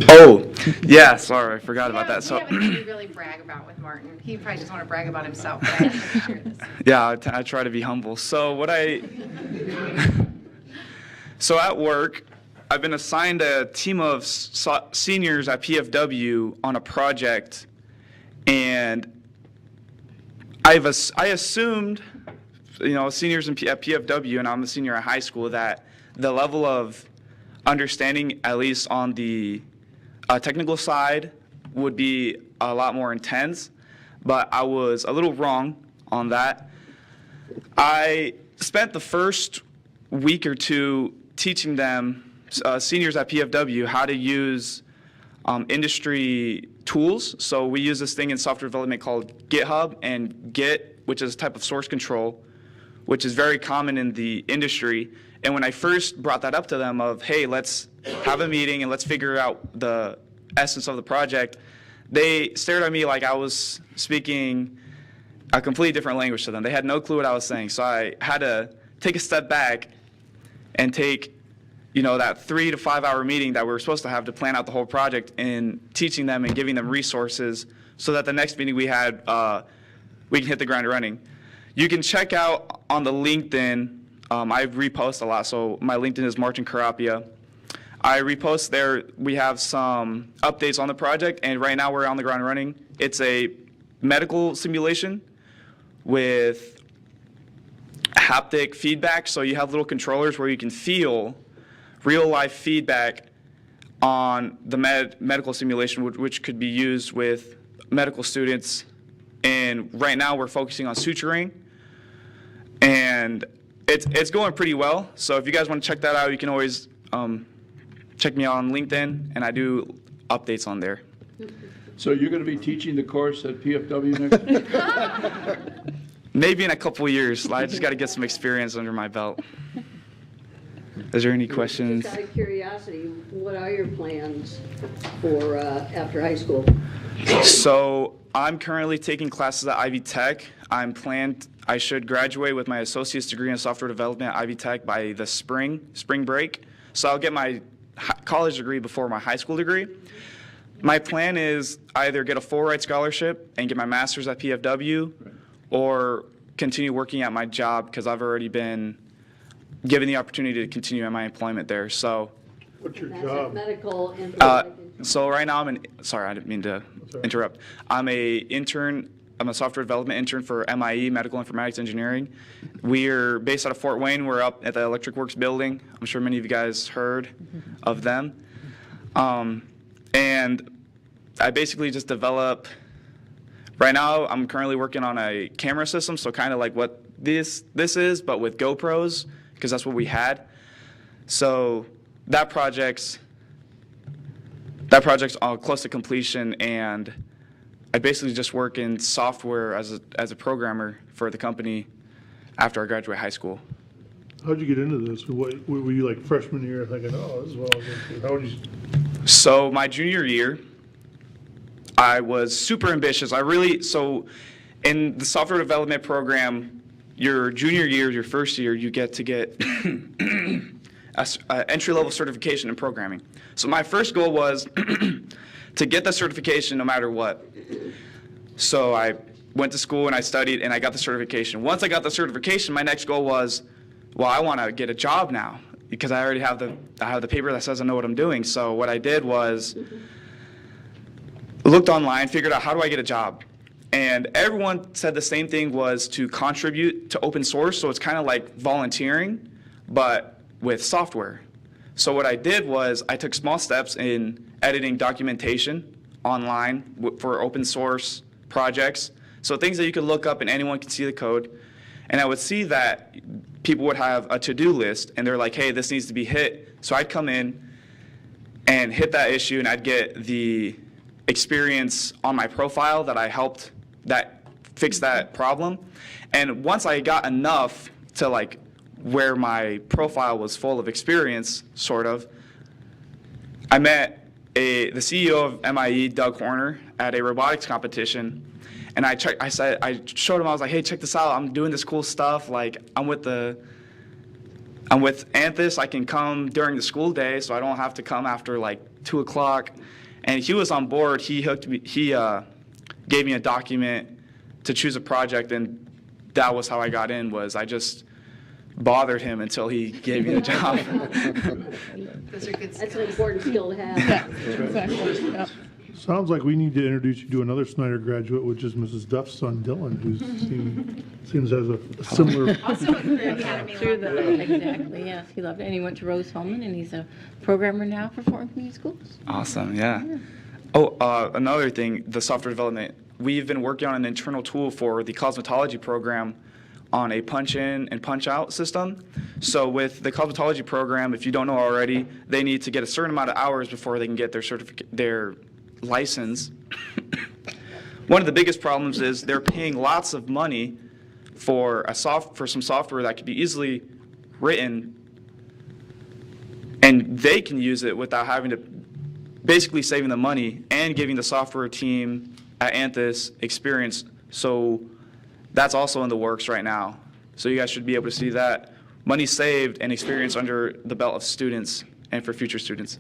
Q: Oh, yeah, sorry, I forgot about that. So,
R: we have anything to really brag about with Martin. He probably just want to brag about himself, but I have to share this.
Q: yeah, I try to be humble. So so at work, I've been assigned a team of seniors at PFW on a project, and I assumed, seniors at PFW, and I'm a senior at high school, that the level of understanding, at least on the technical side, would be a lot more intense, but I was a little wrong on that. I spent the first week or two teaching them, seniors at PFW, how to use industry tools. So we use this thing in software development called GitHub and Git, which is a type of source control, which is very common in the industry. And when I first brought that up to them of, hey, let's have a meeting and let's figure out the essence of the project, they stared at me like I was speaking a completely different language to them. They had no clue what I was saying. So I had to take a step back and take that 3 to 5 hour meeting that we were supposed to have to plan out the whole project and teaching them and giving them resources so that the next meeting we had, we can hit the ground running. You can check out on the LinkedIn, I repost a lot, so my LinkedIn is Martin Carapia. I repost there, we have some updates on the project, and right now we're on the ground running. It's a medical simulation with haptic feedback, so you have little controllers where you can feel real-life feedback on the medical simulation, which could be used with medical students. And right now we're focusing on suturing, and it's going pretty well. So if you guys want to check that out, you can always check me out on LinkedIn, and I do updates on there.
H: So you're going to be teaching the course at PFW next?
Q: Maybe in a couple of years. I just got to get some experience under my belt. Is there any questions?
J: Just out of curiosity, what are your plans for after high school?
Q: So I'm currently taking classes at Ivy Tech. I should graduate with my associate's degree in software development at Ivy Tech by the spring break. So I'll get my college degree before my high school degree. My plan is either get a full ride scholarship and get my master's at PFW, or continue working at my job because I've already been given the opportunity to continue at my employment there. So,
N: what's your
J: That's
N: job?
J: Medical
Q: so right now sorry, I didn't mean to interrupt. I'm a software development intern for MIE, Medical Informatics Engineering. We're based out of Fort Wayne. We're up at the Electric Works building. I'm sure many of you guys heard of them. And I basically just develop, right now I'm currently working on a camera system, so kind of like what this is, but with GoPros, because that's what we had. So that project's close to completion, and I basically just work in software as a programmer for the company after I graduate high school.
N: How'd you get into this? What, were you like freshman year thinking, oh, this is what I'll get to? How would you?
Q: So my junior year, I was super ambitious. So in the software development program, your junior year, your first year, you get a entry-level certification in programming. So my first goal was to get the certification no matter what. So I went to school and I studied and I got the certification. Once I got the certification, my next goal was, well, I want to get a job now because I already have the paper that says I know what I'm doing. So what I did was looked online, figured out how do I get a job. And everyone said the same thing was to contribute to open source. So it's kind of like volunteering, but with software. So what I did was I took small steps in editing documentation online for open source projects. So things that you could look up and anyone could see the code. And I would see that people would have a to-do list and they're like, hey, this needs to be hit. So I'd come in and hit that issue, and I'd get the experience on my profile that I helped that fix that problem. And once I got enough to like where my profile was full of experience, sort of, I met the CEO of MIE, Doug Horner, at a robotics competition, and I showed him, I was like, hey, check this out, I'm doing this cool stuff, like I'm with Anthus, I can come during the school day, so I don't have to come after like 2 o'clock. And he was on board. He gave me a document to choose a project, and that was how I got in. Was I just bothered him until he gave me the job.
J: Those are good skills. That's an important skill to have.
G: Yeah, exactly. Yep.
N: Sounds like we need to introduce you to another Snyder graduate, which is Mrs. Duff's son, Dylan, who seems has a similar.
R: Also a career academy. Exactly, yes. He loved it. And he went to Rose Holman, and he's a programmer now for Fort Wayne Community Schools.
Q: Awesome, yeah. Oh, another thing, the software development. We've been working on an internal tool for the cosmetology program on a punch-in and punch-out system. So with the cosmetology program, if you don't know already, they need to get a certain amount of hours before they can get their license. One of the biggest problems is they're paying lots of money for some software that could be easily written, and they can use it without having to, basically saving the money and giving the software team at Anthus experience. So that's also in the works right now. So you guys should be able to see that money saved and experience under the belt of students and for future students.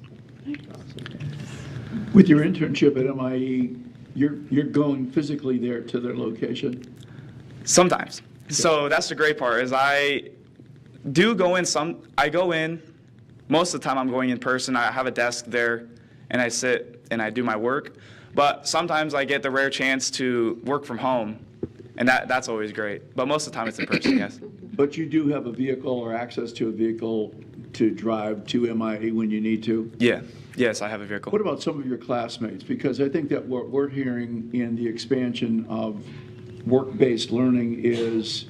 H: With your internship at MIE, you're going physically there to their location?
Q: Sometimes. So that's the great part, is I do go in I go in, most of the time I'm going in person. I have a desk there, and I sit and I do my work. But sometimes I get the rare chance to work from home, and that's always great. But most of the time it's in person, yes.
H: But you do have a vehicle or access to a vehicle to drive to MIE when you need to?
Q: Yeah. Yes, I have a vehicle.
H: What about some of your classmates? Because I think that what we're hearing in the expansion of work-based learning is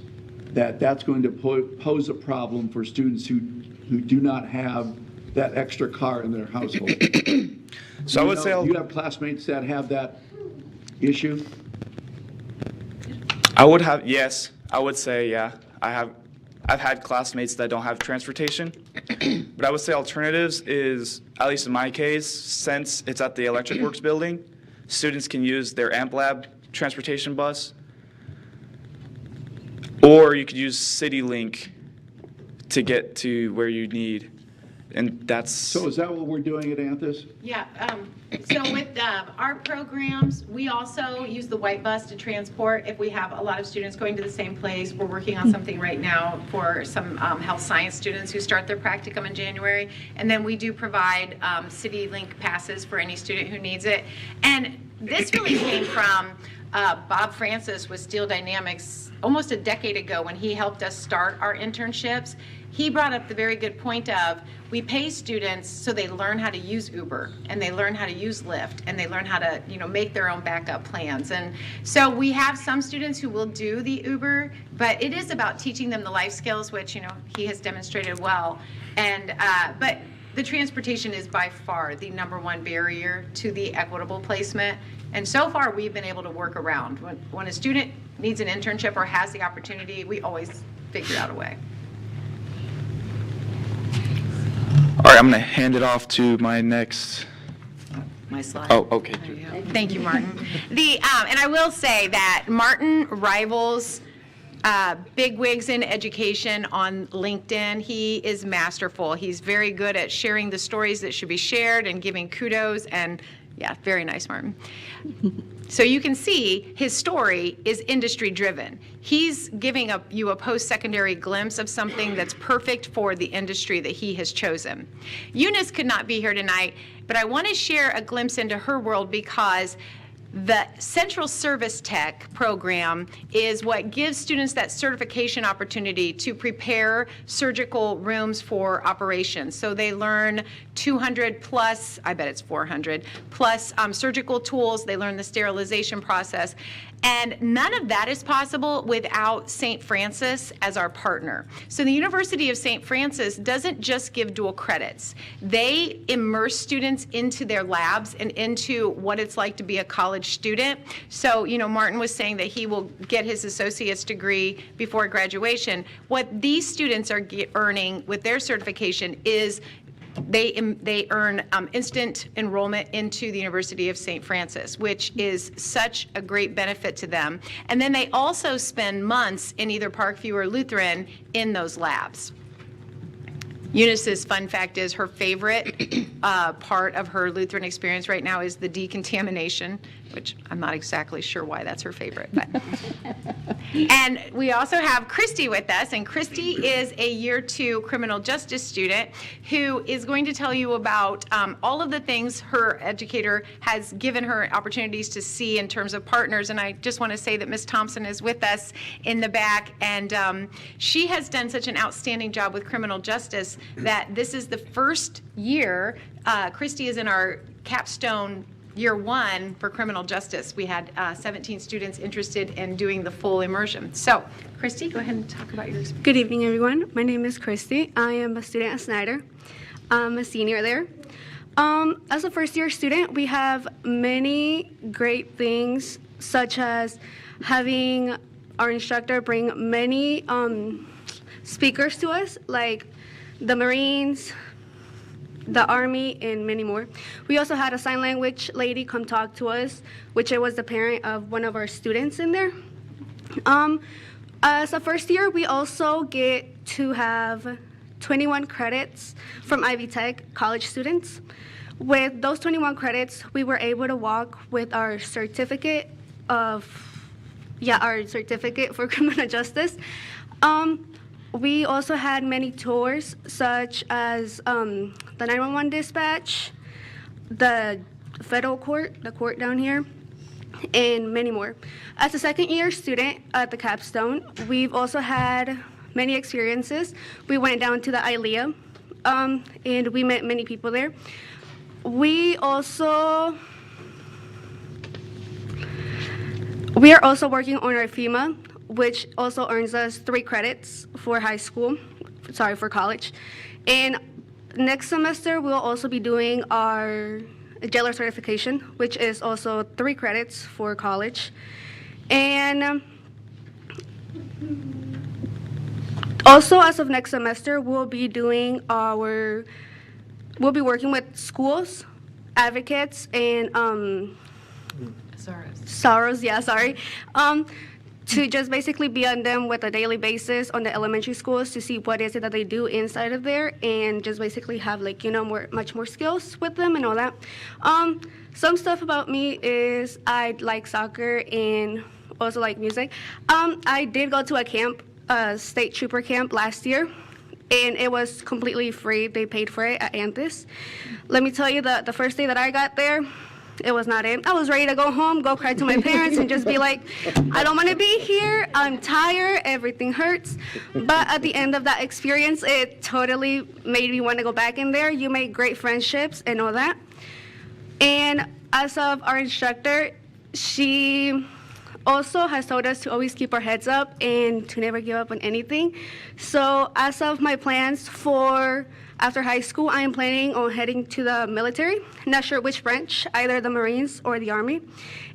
H: that that's going to pose a problem for students who do not have that extra car in their household.
Q: So I would say...
H: Do you have classmates that have that issue?
Q: Yes, I would say, yeah. I've had classmates that don't have transportation, but I would say alternatives is, at least in my case, since it's at the Electric Works building, students can use their AmpLab transportation bus, or you could use CityLink to get to where you need, and that's...
H: So is that what we're doing at Anthus?
P: Yeah, so with our programs, we also use the white bus to transport if we have a lot of students going to the same place. We're working on something right now for some health science students who start their practicum in January. And then we do provide CityLink passes for any student who needs it. And this really came from Bob Francis with Steel Dynamics almost a decade ago when he helped us start our internships. He brought up the very good point of we pay students so they learn how to use Uber and they learn how to use Lyft and they learn how to make their own backup plans. And so we have some students who will do the Uber, but it is about teaching them the life skills, which he has demonstrated well. And but the transportation is by far the #1 barrier to the equitable placement. And so far we've been able to work around. When a student needs an internship or has the opportunity, we always figure out a way.
Q: All right, I'm going to hand it off to my next...
R: My slide.
Q: Oh, okay.
P: Thank you, Martin. And I will say that Martin rivals bigwigs in education on LinkedIn. He is masterful. He's very good at sharing the stories that should be shared and giving kudos. And yeah, very nice, Martin. So you can see his story is industry driven. He's giving you a post-secondary glimpse of something that's perfect for the industry that he has chosen. Eunice could not be here tonight, but I want to share a glimpse into her world because The Central Service Tech program is what gives students that certification opportunity to prepare surgical rooms for operations. So they learn 200 plus, I bet it's 400, plus surgical tools. They learn the sterilization process. And none of that is possible without St. Francis as our partner. So the University of St. Francis doesn't just give dual credits. They immerse students into their labs and into what it's like to be a college student. So, you know, Martin was saying that he will get his associate's degree before graduation. What these students are earning with their certification is they earn instant enrollment into the University of St. Francis, which is such a great benefit to them. And then they also spend months in either Parkview or Lutheran in those labs. Eunice's fun fact is her favorite part of her Lutheran experience right now is the decontamination, which I'm not exactly sure why that's her favorite. But. And we also have Christy with us, and Christy is a year 2 criminal justice student who is going to tell you about all of the things her educator has given her opportunities to see in terms of partners. And I just want to say that Ms. Thompson is with us in the back, and she has done such an outstanding job with criminal justice that this is the first year. Christy is in our capstone year 1 for criminal justice. We had 17 students interested in doing the full immersion. So, Christy, go ahead and talk about your experience.
S: Good evening, everyone. My name is Christy. I am a student at Snyder. I'm a senior there. As a first-year student, we have many great things, such as having our instructor bring many speakers to us, like the Marines, the Army, and many more. We also had a sign language lady come talk to us, which was the parent of one of our students in there. As a first year, we also get to have 21 credits from Ivy Tech college students. With those 21 credits, we were able to walk with our certificate for criminal justice. We also had many tours, such as the 911 dispatch, the federal court, the court down here, and many more. As a second-year student at the capstone, we've also had many experiences. We went down to the ILEA, and we met many people there. We are also working on our FEMA, which also earns us 3 credits for for college. And next semester, we'll also be doing our jailer certification, which is also 3 credits for college. And also, as of next semester, we'll be working with schools, advocates, and to just basically be on them with a daily basis on the elementary schools to see what is it that they do inside of there, and just basically have much more skills with them and all that. Some stuff about me is I like soccer and also like music. I did go to a camp, state trooper camp last year, and it was completely free. They paid for it at Anthus. Let me tell you, the first day that I got there, it was not it. I was ready to go home, go cry to my parents, and just be like, I don't want to be here. I'm tired. Everything hurts. But at the end of that experience, it totally made me want to go back in there. You make great friendships and all that. And as of our instructor, she also has told us to always keep our heads up and to never give up on anything. So as of my plans for after high school, I am planning on heading to the military. Not sure which branch, either the Marines or the Army.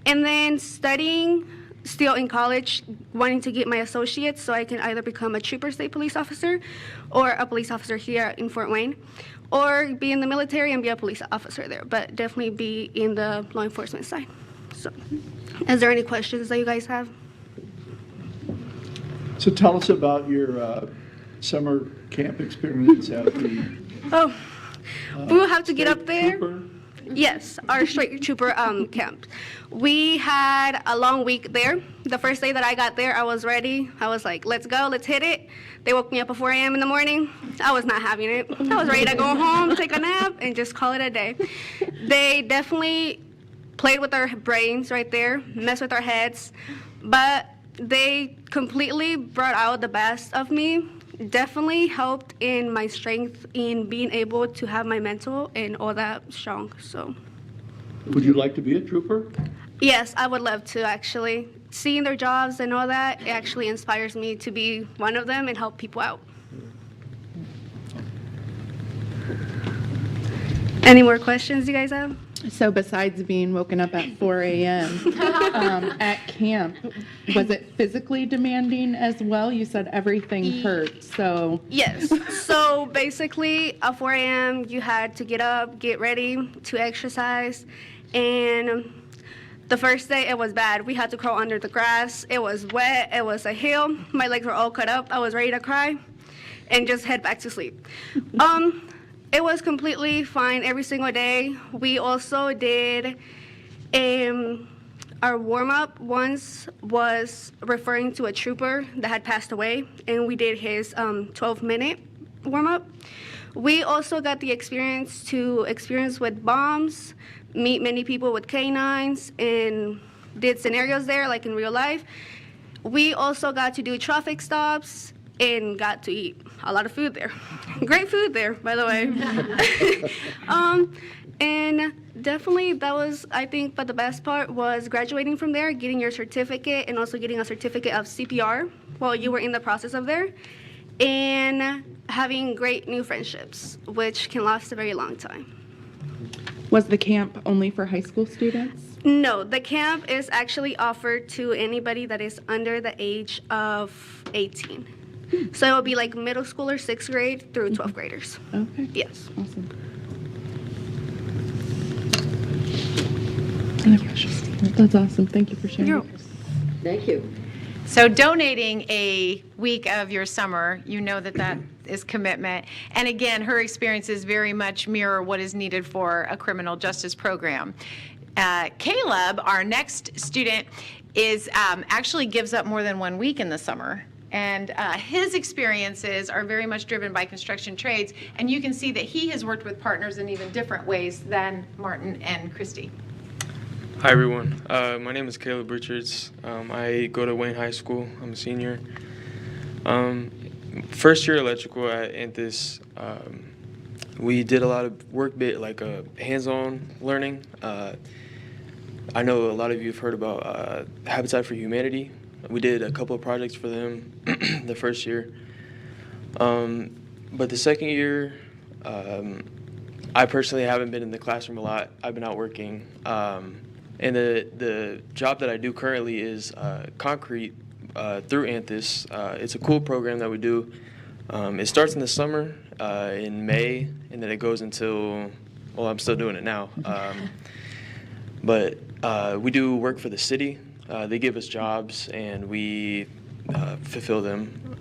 S: And then studying still in college, wanting to get my associates so I can either become a trooper state police officer or a police officer here in Fort Wayne, or be in the military and be a police officer there, but definitely be in the law enforcement side. So, is there any questions that you guys have?
H: So tell us about your summer camp experience at the
S: we will have to get up there. Trooper. Yes, our straight trooper camp. We had a long week there. The first day that I got there, I was ready. I was like, let's go, let's hit it. They woke me up at 4 a.m. in the morning. I was not having it. I was ready to go home, take a nap, and just call it a day. They definitely played with our brains right there, messed with our heads, but they completely brought out the best of me. Definitely helped in my strength in being able to have my mental and all that strong. So,
H: Would you like to be a trooper?
S: yes, I would love to actually. Seeing their jobs and all that, it actually inspires me to be one of them and help people out. Any more questions you guys have?
G: So besides being woken up at 4 a.m. At camp, was it physically demanding as well? You said everything hurt, so.
S: Yes. So basically, at 4 a.m., you had to get up, get ready to exercise. And the first day, it was bad. We had to crawl under the grass. It was wet. It was a hill. My legs were all cut up. I was ready to cry and just head back to sleep. It was completely fine every single day. We also did our warm-up once was referring to a trooper that had passed away, and we did his 12-minute warm-up. We also got the experience with bombs, meet many people with canines, and did scenarios there like in real life. We also got to do traffic stops and got to eat a lot of food there. Great food there, by the way. And definitely that was, I think, but the best part was graduating from there, getting your certificate, and also getting a certificate of CPR while you were in the process of there, and having great new friendships, which can last a very long time.
G: Was the camp only for high school students?
S: No, the camp is actually offered to anybody that is under the age of 18. So it will be like middle school or 6th grade through 12th graders.
G: Okay.
S: Yes.
G: Awesome. Other questions? That's awesome. Thank you for sharing.
J: Thank you.
P: So donating a week of your summer, you know that is commitment. And again, her experiences very much mirror what is needed for a criminal justice program. Caleb, our next student, is actually gives up more than 1 week in the summer. And his experiences are very much driven by construction trades. And you can see that he has worked with partners in even different ways than Martin and Christy.
T: Hi, everyone. My name is Caleb Richards. I go to Wayne High School. I'm a senior. First year electrical at Anthus, we did a lot of work, like hands-on learning. I know a lot of you have heard about Habitat for Humanity. We did a couple of projects for them the first year. But the second year, I personally haven't been in the classroom a lot. I've been out working. And the job that I do currently is concrete through Anthus. It's a cool program that we do. It starts in the summer in May, and then it goes until, well, I'm still doing it now. But we do work for the city. They give us jobs, and we fulfill them.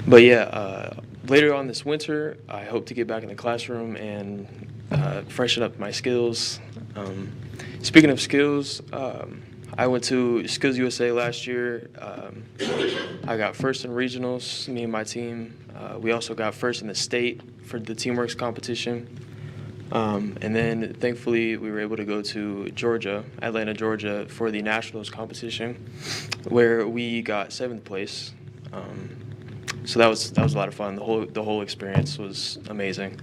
T: But yeah, later on this winter, I hope to get back in the classroom and freshen up my skills. Speaking of skills, I went to Skills USA last year. I got first in regionals, me and my team. We also got first in the state for the Teamworks competition. And then thankfully we were able to go to Georgia, Atlanta, Georgia, for the nationals competition, where we got 7th place. So that was a lot of fun. The whole experience was amazing.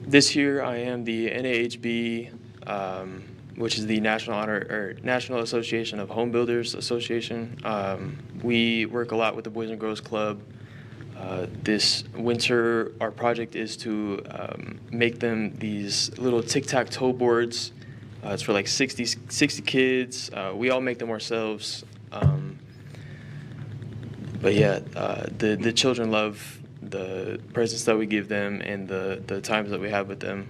T: This year I am the NAHB, which is the National Association of Home Builders Association. We work a lot with the Boys and Girls Club. This winter, our project is to make them these little tic-tac-toe boards. It's for like 60 kids. We all make them ourselves. But yeah, the children love the presents that we give them and the times that we have with them.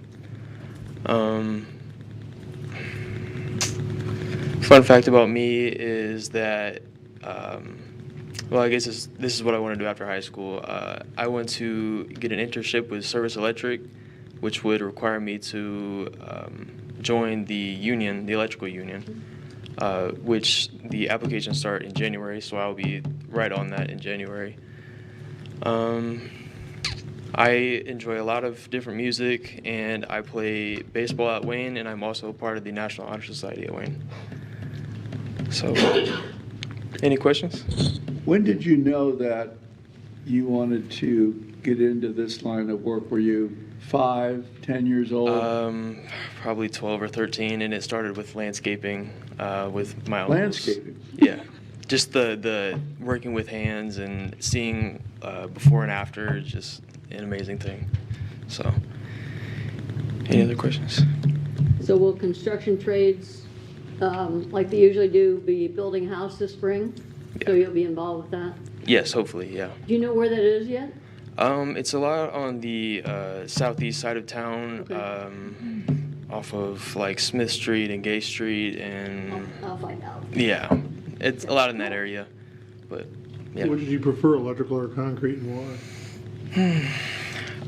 T: Fun fact about me is that, well, I guess this is what I want to do after high school. I want to get an internship with Service Electric, which would require me to join the union, the electrical union, which the applications start in I will be right on that in January. I I enjoy a lot of different music, and I play baseball at Wayne, and I'm also part of the National Honor Society at Wayne. So, any questions?
H: When did you know that you wanted to get into this line of work? Were you 5, 10 years old?
T: Probably 12 or 13, and it started with landscaping with my uncles.
H: Landscaping?
T: Yeah. Just the working with hands and seeing before and after is just an amazing thing. So, any other questions?
J: So will construction trades, like they usually do, be building a house this spring? So you'll be involved with that?
T: Yes, hopefully, yeah.
J: Do you know where that is yet?
T: It's a lot on the southeast side of town, off of like Smith Street and Gay Street, and
J: I'll find out.
T: yeah, it's a lot in that area. But yeah,
N: What did you prefer, electrical or concrete, and why?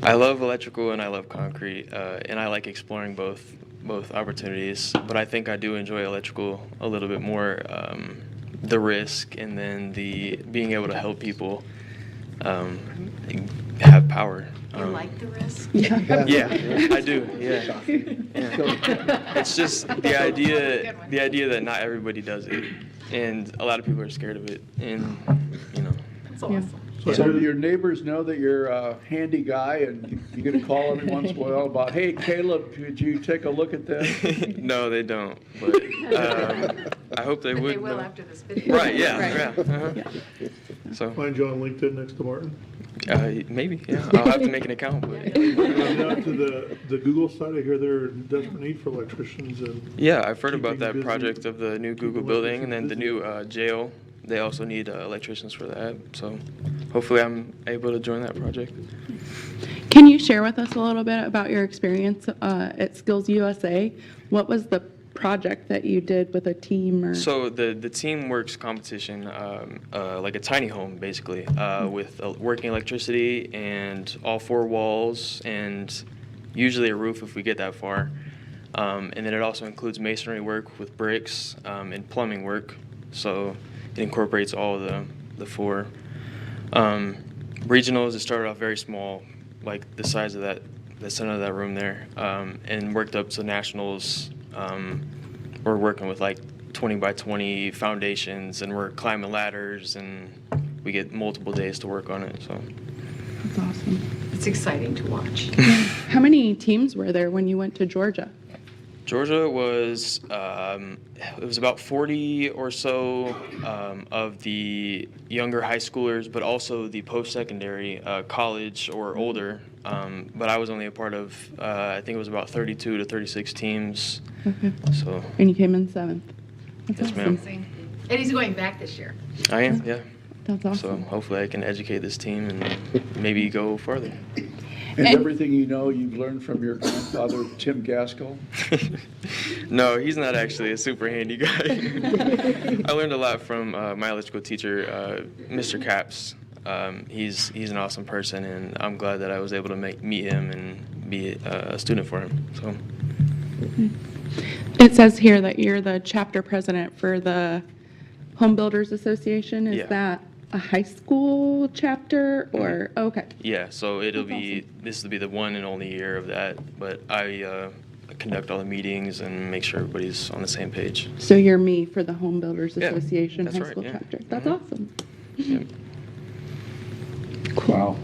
T: I love electrical and I love concrete, and I like exploring both opportunities. But I think I do enjoy electrical a little bit more, the risk and then the being able to help people have power.
R: You like the risk?
T: Yeah, I do. Yeah. It's just the idea that not everybody does it, and a lot of people are scared of it, and you know.
R: That's awesome.
H: So do your neighbors know that you're a handy guy and you get a call every once in a while about, hey, Caleb, could you take a look at this?
T: No, they don't, but I hope they
R: But
T: would.
R: they will after this video.
T: Right, yeah. So
N: Find you on LinkedIn next to Martin?
T: maybe, yeah. I'll have to make an account. But
N: Now to the Google side, I hear they're in desperate need for electricians. And
T: yeah, I've heard about
N: keeping
T: that
N: busy.
T: project of the new Google building and then the new jail. They also need electricians for that. So hopefully I'm able to join that project.
G: Can you share with us a little bit about your experience at Skills USA? What was the project that you did with a team? Or
T: So the Teamworks competition, like a tiny home basically, with working electricity and all 4 walls and usually a roof if we get that far. And then it also includes masonry work with bricks and plumbing work. So it incorporates all the 4. Regionals, it started off very small, like the size of the center of that room there, and worked up to nationals. We're working with like 20 by 20 foundations, and we're climbing ladders, and we get multiple days to work on it. So
G: That's awesome.
R: It's exciting to watch.
G: How many teams were there when you went to Georgia?
T: Georgia was it was about 40 or so of the younger high schoolers, but also the post-secondary, college or older. But I was only a part of I think it was about 32 to 36 teams.
G: Okay.
T: So.
G: And you came in 7th. That's
T: Yes,
G: awesome.
T: ma'am.
R: And he's going back this year.
T: I am, yeah.
G: That's awesome.
T: So hopefully I can educate this team and maybe go farther.
H: And everything you know you've learned from your grandfather, Tim Gaskell?
T: No, he's not actually a super handy guy. I learned a lot from my electrical teacher, Mr. Capps. He's an awesome person, and I'm glad that I was able to meet him and be a student for him. So.
G: It says here that you're the chapter president for the Home Builders Association. Is
T: Yeah.
G: that a high school chapter or okay?
T: Yeah, so this will be the one and only year of that, but I conduct all the meetings and make sure everybody's on the same page.
G: So you're me for the Home Builders
T: Yeah,
G: Association
T: that's
G: high
T: right,
G: school
T: yeah.
G: chapter. That's
T: Mhm.
G: awesome.
T: Yeah.
H: Wow.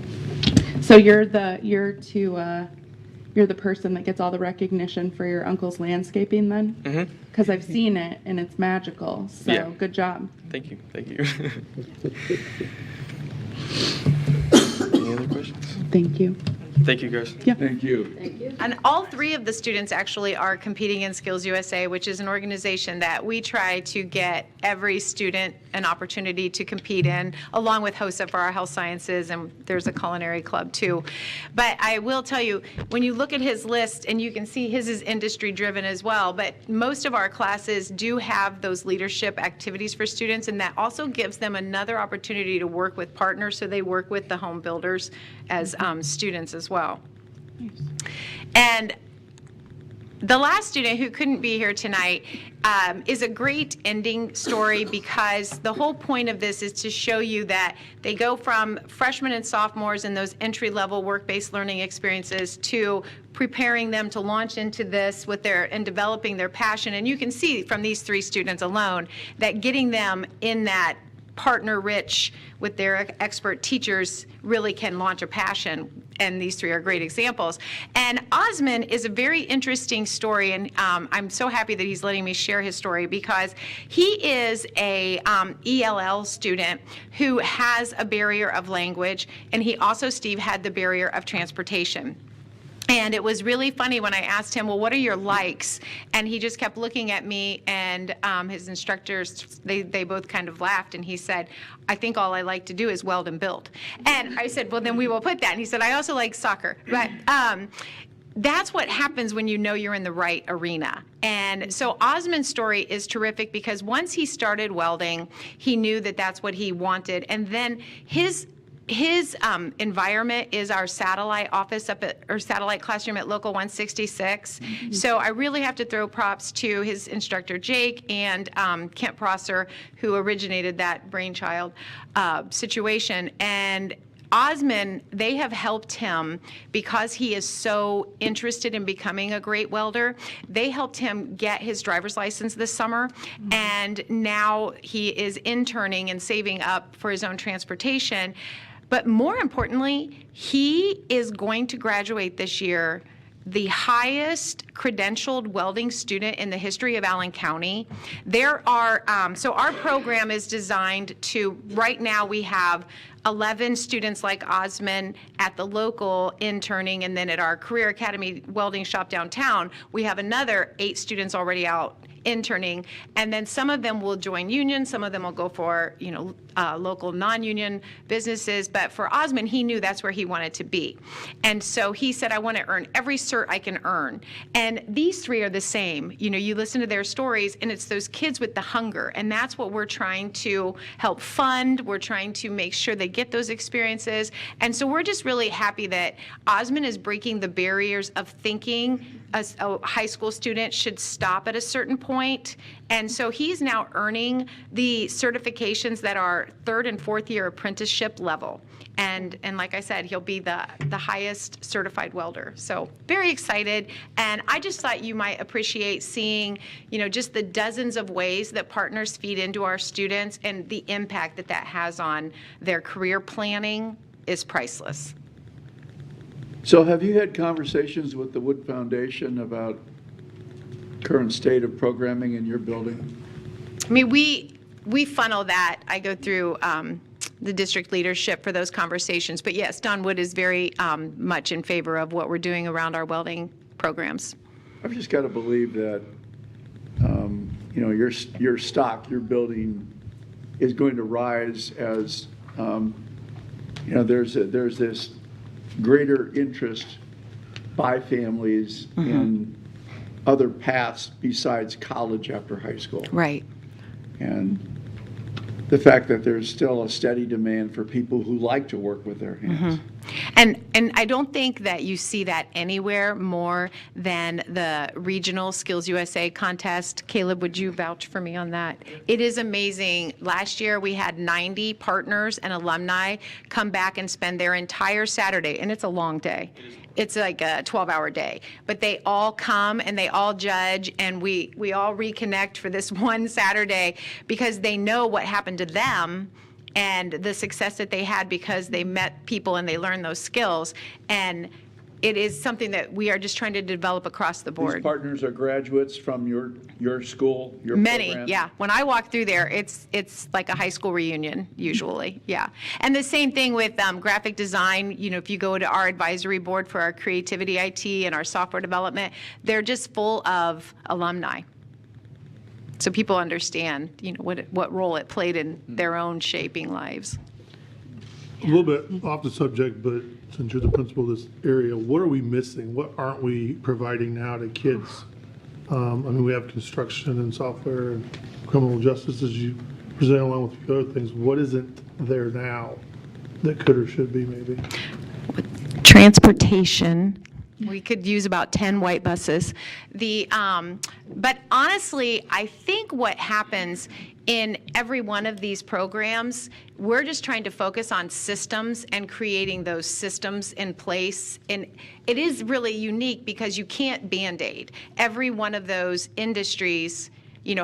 G: So you're the person that gets all the recognition for your uncle's landscaping then?
T: Mm-hmm.
G: Because I've seen it and it's magical. So
T: Yeah.
G: good job.
T: Thank you. Any other questions?
G: Thank you.
T: Thank you, guys.
G: Yeah.
H: Thank you.
J: Thank you.
P: And all 3 of the students actually are competing in Skills USA, which is an organization that we try to get every student an opportunity to compete in, along with HOSA for our health sciences, and there's a culinary club too. But I will tell you, when you look at his list, and you can see his is industry driven as well, but most of our classes do have those leadership activities for students, and that also gives them another opportunity to work with partners, so they work with the home builders as students as well. And The last student who couldn't be here tonight is a great ending story, because the whole point of this is to show you that they go from freshmen and sophomores in those entry-level work-based learning experiences to preparing them to launch into this with and developing their passion. And you can see from these 3 students alone that getting them in that partner-rich with their expert teachers really can launch a passion, and these 3 are great examples. And Osman is a very interesting story, and I'm so happy that he's letting me share his story, because he is a ELL student who has a barrier of language, and he also, Steve, had the barrier of transportation. And it was really funny when I asked him, well, what are your likes? And he just kept looking at me, and his instructors, they both kind of laughed, and he said, I think all I like to do is weld and build. And I said, well, then we will put that. And he said, I also like soccer. But that's what happens when you know you're in the right arena. And so Osman's story is terrific, because once he started welding, he knew that that's what he wanted. And then his environment is our satellite office or satellite classroom at Local 166. Mm-hmm. So I really have to throw props to his instructor, Jake, and Kent Prosser, who originated that brainchild situation. And Osman, they have helped him, because he is so interested in becoming a great welder. They helped him get his driver's license this summer, and now he is interning and saving up for his own transportation. But more importantly, he is going to graduate this year the highest credentialed welding student in the history of Allen County. There are, so our program is designed to, right now we have 11 students like Osman at the local interning, and then at our Career Academy welding shop downtown, we have another 8 students already out interning, and then some of them will join unions, some of them will go for, local non-union businesses, but for Osman, he knew that's where he wanted to be. And so he said, I want to earn every cert I can earn. And these 3 are the same. You listen to their stories, and it's those kids with the hunger, and that's what we're trying to help fund. We're trying to make sure they get those experiences. And so we're just really happy that Osman is breaking the barriers of thinking a high school student should stop at a certain point. And so he's now earning the certifications that are 3rd and 4th year apprenticeship level. And like I said, he'll be the highest certified welder. So very excited. And I just thought you might appreciate seeing, just the dozens of ways that partners feed into our students, and the impact that that has on their career planning is priceless.
H: So have you had conversations with the Wood Foundation about current state of programming in your building?
P: I mean, we funnel that. I go through the district leadership for those conversations. But yes, Don Wood is very much in favor of what we're doing around our welding programs.
H: I've just got to believe that, your stock, your building is going to rise as, there's this greater interest by families in other paths besides college after high school.
P: Right.
H: And the fact that there's still a steady demand for people who like to work with their hands.
P: And I don't think that you see that anywhere more than the regional Skills USA contest. Caleb, would you vouch for me on that? It is amazing. Last year we had 90 partners and alumni come back and spend their entire Saturday, and it's a long day. It's like a 12-hour day, but they all come and they all judge, and we all reconnect for this one Saturday, because they know what happened to them and the success that they had because they met people and they learned those skills. And it is something that we are just trying to develop across the board.
H: These partners are graduates from your school, your
P: Many,
H: program?
P: yeah. When I walk through there, it's like a high school reunion, usually, yeah. And the same thing with graphic design. If you go to our advisory board for our creativity IT and our software development, they're just full of alumni. So people understand, what role it played in their own shaping lives.
N: A little bit off the subject, but since you're the principal of this area, what are we missing? What aren't we providing now to kids? We have construction and software and criminal justice, as you present along with a few other things. What isn't there now that could or should be, maybe?
P: Transportation We could use about 10 white buses. But honestly, I think what happens in every one of these programs, we're just trying to focus on systems and creating those systems in place. And it is really unique because you can't Band-Aid. Every one of those industries,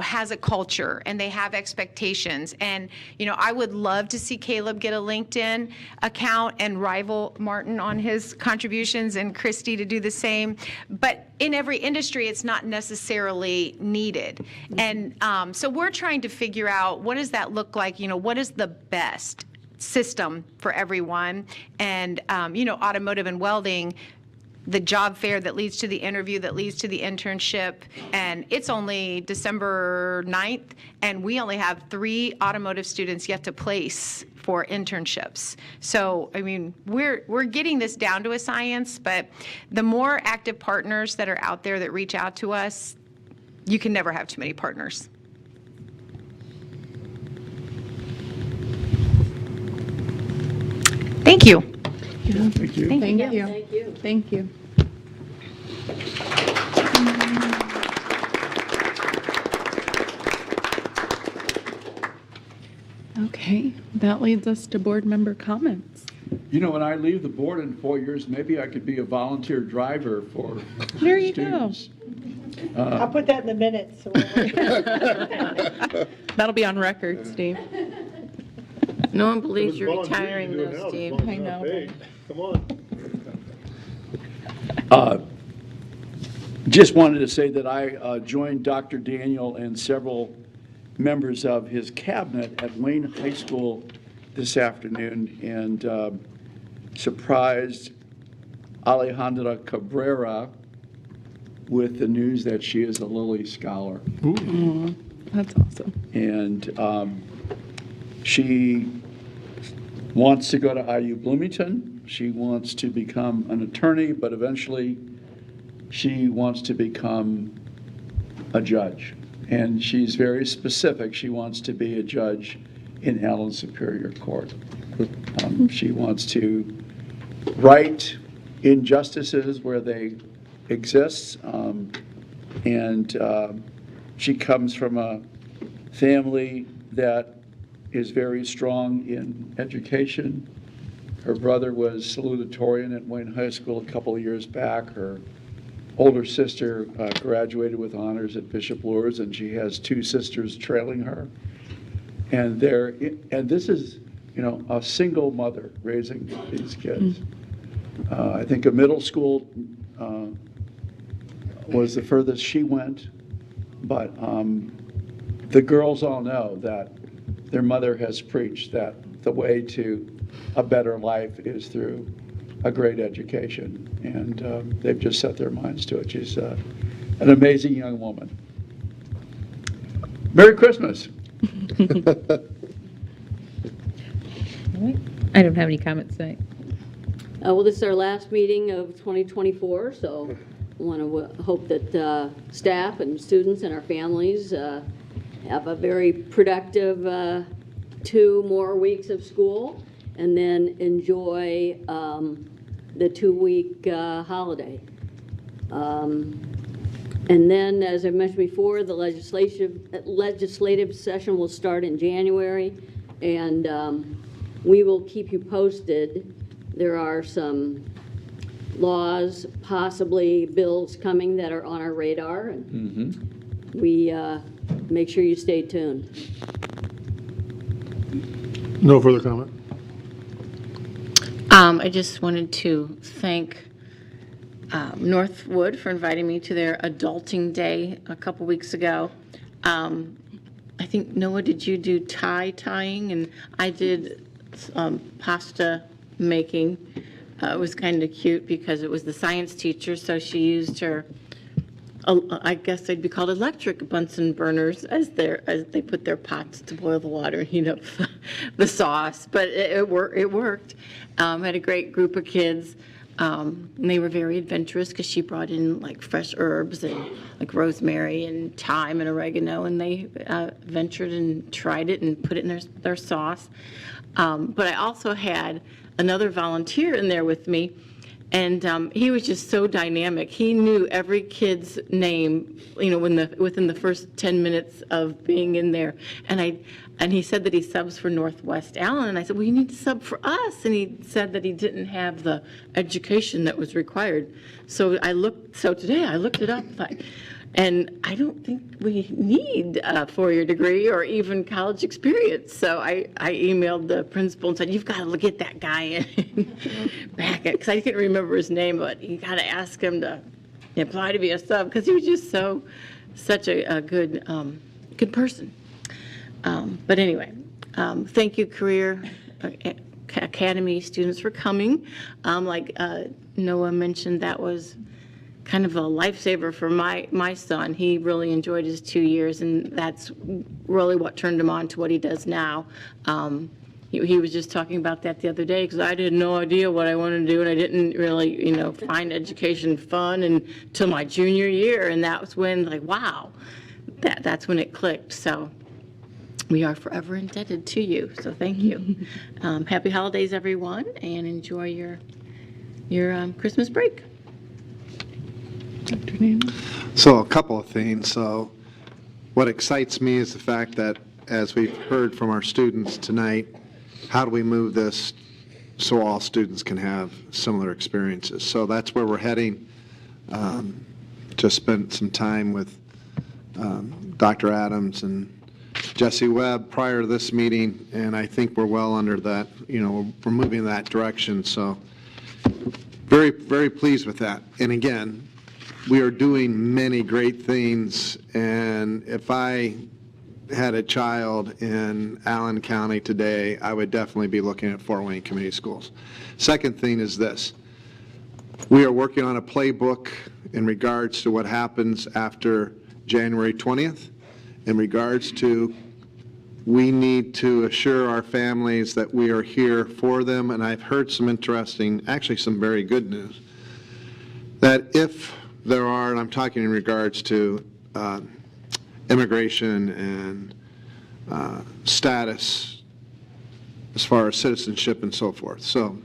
P: has a culture and they have expectations. And, I would love to see Caleb get a LinkedIn account and rival Martin on his contributions and Christy to do the same. But in every industry, it's not necessarily needed. And so we're trying to figure out, what does that look like? What is the best system for everyone? And, automotive and welding, the job fair that leads to the interview, that leads to the internship, and it's only December 9th, and we only have 3 automotive students yet to place for internships. So, we're getting this down to a science, but the more active partners that are out there that reach out to us, you can never have too many partners. Thank you.
H: Thank you.
G: Thank you.
J: Thank you.
G: Thank you. Okay, that leads us to board member comments.
H: When I leave the board in 4 years, maybe I could be a volunteer driver for
G: There you
H: students.
B: I'll put that in the minutes.
G: That'll be on record, Steve.
U: No one believes you're retiring though, Steve.
G: I know.
N: Come on.
H: Just wanted to say that I joined Dr. Daniel and several members of his cabinet at Wayne High School this afternoon and surprised Alejandra Cabrera with the news that she is a Lilly Scholar.
G: That's awesome.
H: And she wants to go to IU Bloomington. She wants to become an attorney, but eventually she wants to become a judge. And she's very specific. She wants to be a judge in Allen Superior Court. She wants to right injustices where they exist. And she comes from a family that is very strong in education. Her brother was salutatorian at Wayne High School a couple of years back. Her older sister graduated with honors at Bishop Luers, and she has 2 sisters trailing her. And this is, a single mother raising these kids. I think a middle school was the furthest she went, but the girls all know that their mother has preached that the way to a better life is through a great education, and they've just set their minds to it. She's an amazing young woman. Merry Christmas.
U: I don't have any comments tonight.
J: Well, this is our last meeting of 2024, so I want to hope that staff and students and our families have a very productive 2 more weeks of school, and then enjoy the 2-week holiday. And then, as I mentioned before, the legislative session will start in January, and we will keep you posted. There are some laws, possibly bills coming that are on our radar, and we make sure you stay tuned.
N: No further comment.
U: I just wanted to thank Northwood for inviting me to their adulting day a couple weeks ago. I think, Noah, did you do tying? And I did pasta making. It was kind of cute because it was the science teacher, so she used her, I guess they'd be called electric Bunsen burners as they put their pots to boil the water and heat up the sauce. But it worked. Had a great group of kids. And they were very adventurous because she brought in like fresh herbs and like rosemary and thyme and oregano, and they ventured and tried it and put it in their sauce. But I also had another volunteer in there with me And he was just so dynamic. He knew every kid's name, within the first 10 minutes of being in there. And he said that he subs for Northwest Allen. And I said, well, you need to sub for us. And he said that he didn't have the education that was required. So today I looked it up. And I don't think we need a four-year degree or even college experience. So I emailed the principal and said, you've got to get that guy in back, because I couldn't remember his name, but you got to ask him to apply to be a sub, because he was just such a good person. But anyway, thank you, Career Academy students, for coming. Like Noah mentioned, that was kind of a lifesaver for my son. He really enjoyed his 2 years, and that's really what turned him on to what he does now. He was just talking about that the other day, because I had no idea what I wanted to do, and I didn't really, find education fun until my junior year, and that was when, wow, that's when it clicked. So we are forever indebted to you, so thank you. Happy holidays, everyone, and enjoy your Christmas break.
C: So a couple of things. So what excites me is the fact that, as we've heard from our students tonight, how do we move this so all students can have similar experiences? So that's where we're heading. Just spent some time with Dr. Adams and Jesse Webb prior to this meeting, and I think we're well under that, we're moving in that direction. So very, very pleased with that. And again, we are doing many great things, and if I had a child in Allen County today, I would definitely be looking at Fort Wayne Community Schools. Second thing is this. We are working on a playbook in regards to what happens after January 20th, in regards to we need to assure our families that we are here for them, and I've heard some interesting, actually some very good news, that if there are, and I'm talking in regards to immigration and status as far as citizenship and so forth. So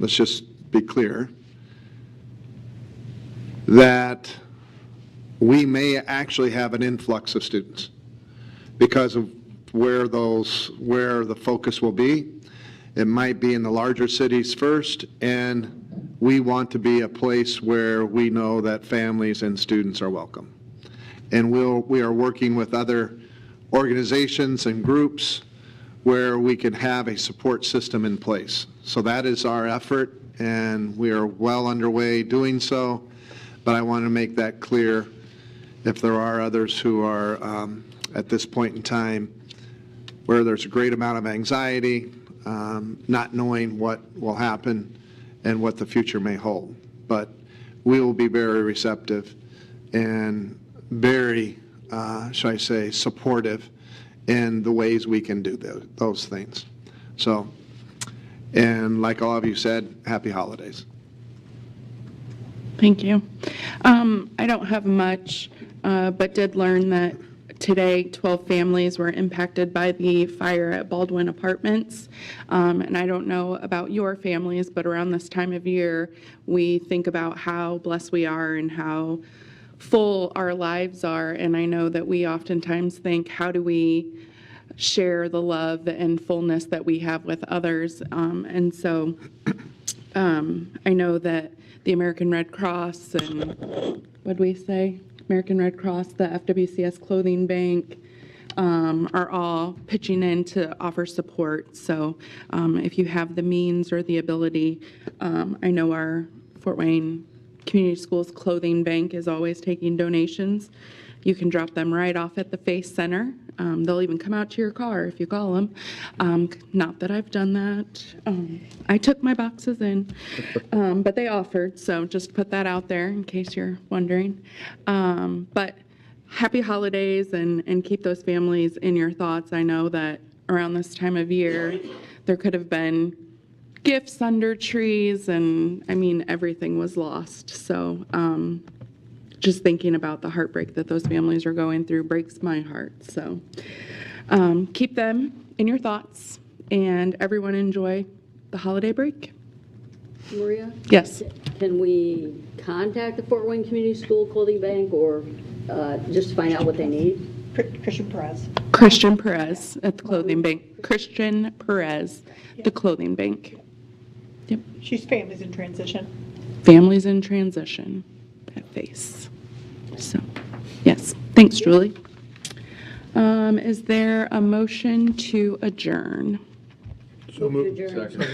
C: let's just be clear that we may actually have an influx of students because of where the focus will be. It might be in the larger cities first, and we want to be a place where we know that families and students are welcome. And we are working with other organizations and groups where we can have a support system in place. So that is our effort, and we are well underway doing so. But I want to make that clear, if there are others who are at this point in time where there's a great amount of anxiety, not knowing what will happen and what the future may hold. But we will be very receptive and very, shall I say, supportive in the ways we can do those things. So, and like all of you said, happy holidays.
G: Thank you. I don't have much, but did learn that today 12 families were impacted by the fire at Baldwin Apartments. And I don't know about your families, but around this time of year, we think about how blessed we are and how full our lives are. And I know that we oftentimes think, how do we share the love and fullness that we have with others? And so I know that the American Red Cross and, what did we say? American Red Cross, the FWCS Clothing Bank, are all pitching in to offer support. So if you have the means or the ability, I know our Fort Wayne Community Schools Clothing Bank is always taking donations. You can drop them right off at the Face Center. They'll even come out to your car if you call them. Not that I've done that. I took my boxes in, but they offered, so just put that out there in case you're wondering. But happy holidays, and keep those families in your thoughts. I know that around this time of year, there could have been gifts under trees, and I mean, everything was lost. So just thinking about the heartbreak that those families are going through breaks my heart. So keep them in your thoughts, and everyone enjoy the holiday break.
J: Maria?
G: Yes.
J: Can we contact the Fort Wayne Community School Clothing Bank or just find out what they need?
B: Christian Perez.
G: Christian Perez at the clothing bank. Christian Perez, the clothing bank. Yep.
B: She's families in transition.
G: Families in transition at FACE. So, yes. Thanks, Julie. Is there a motion to adjourn?
N: So moved.
J: Second.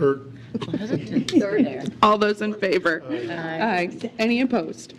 N: Or
J: Third there.
G: All those in favor?
U: Aye.
G: Any opposed?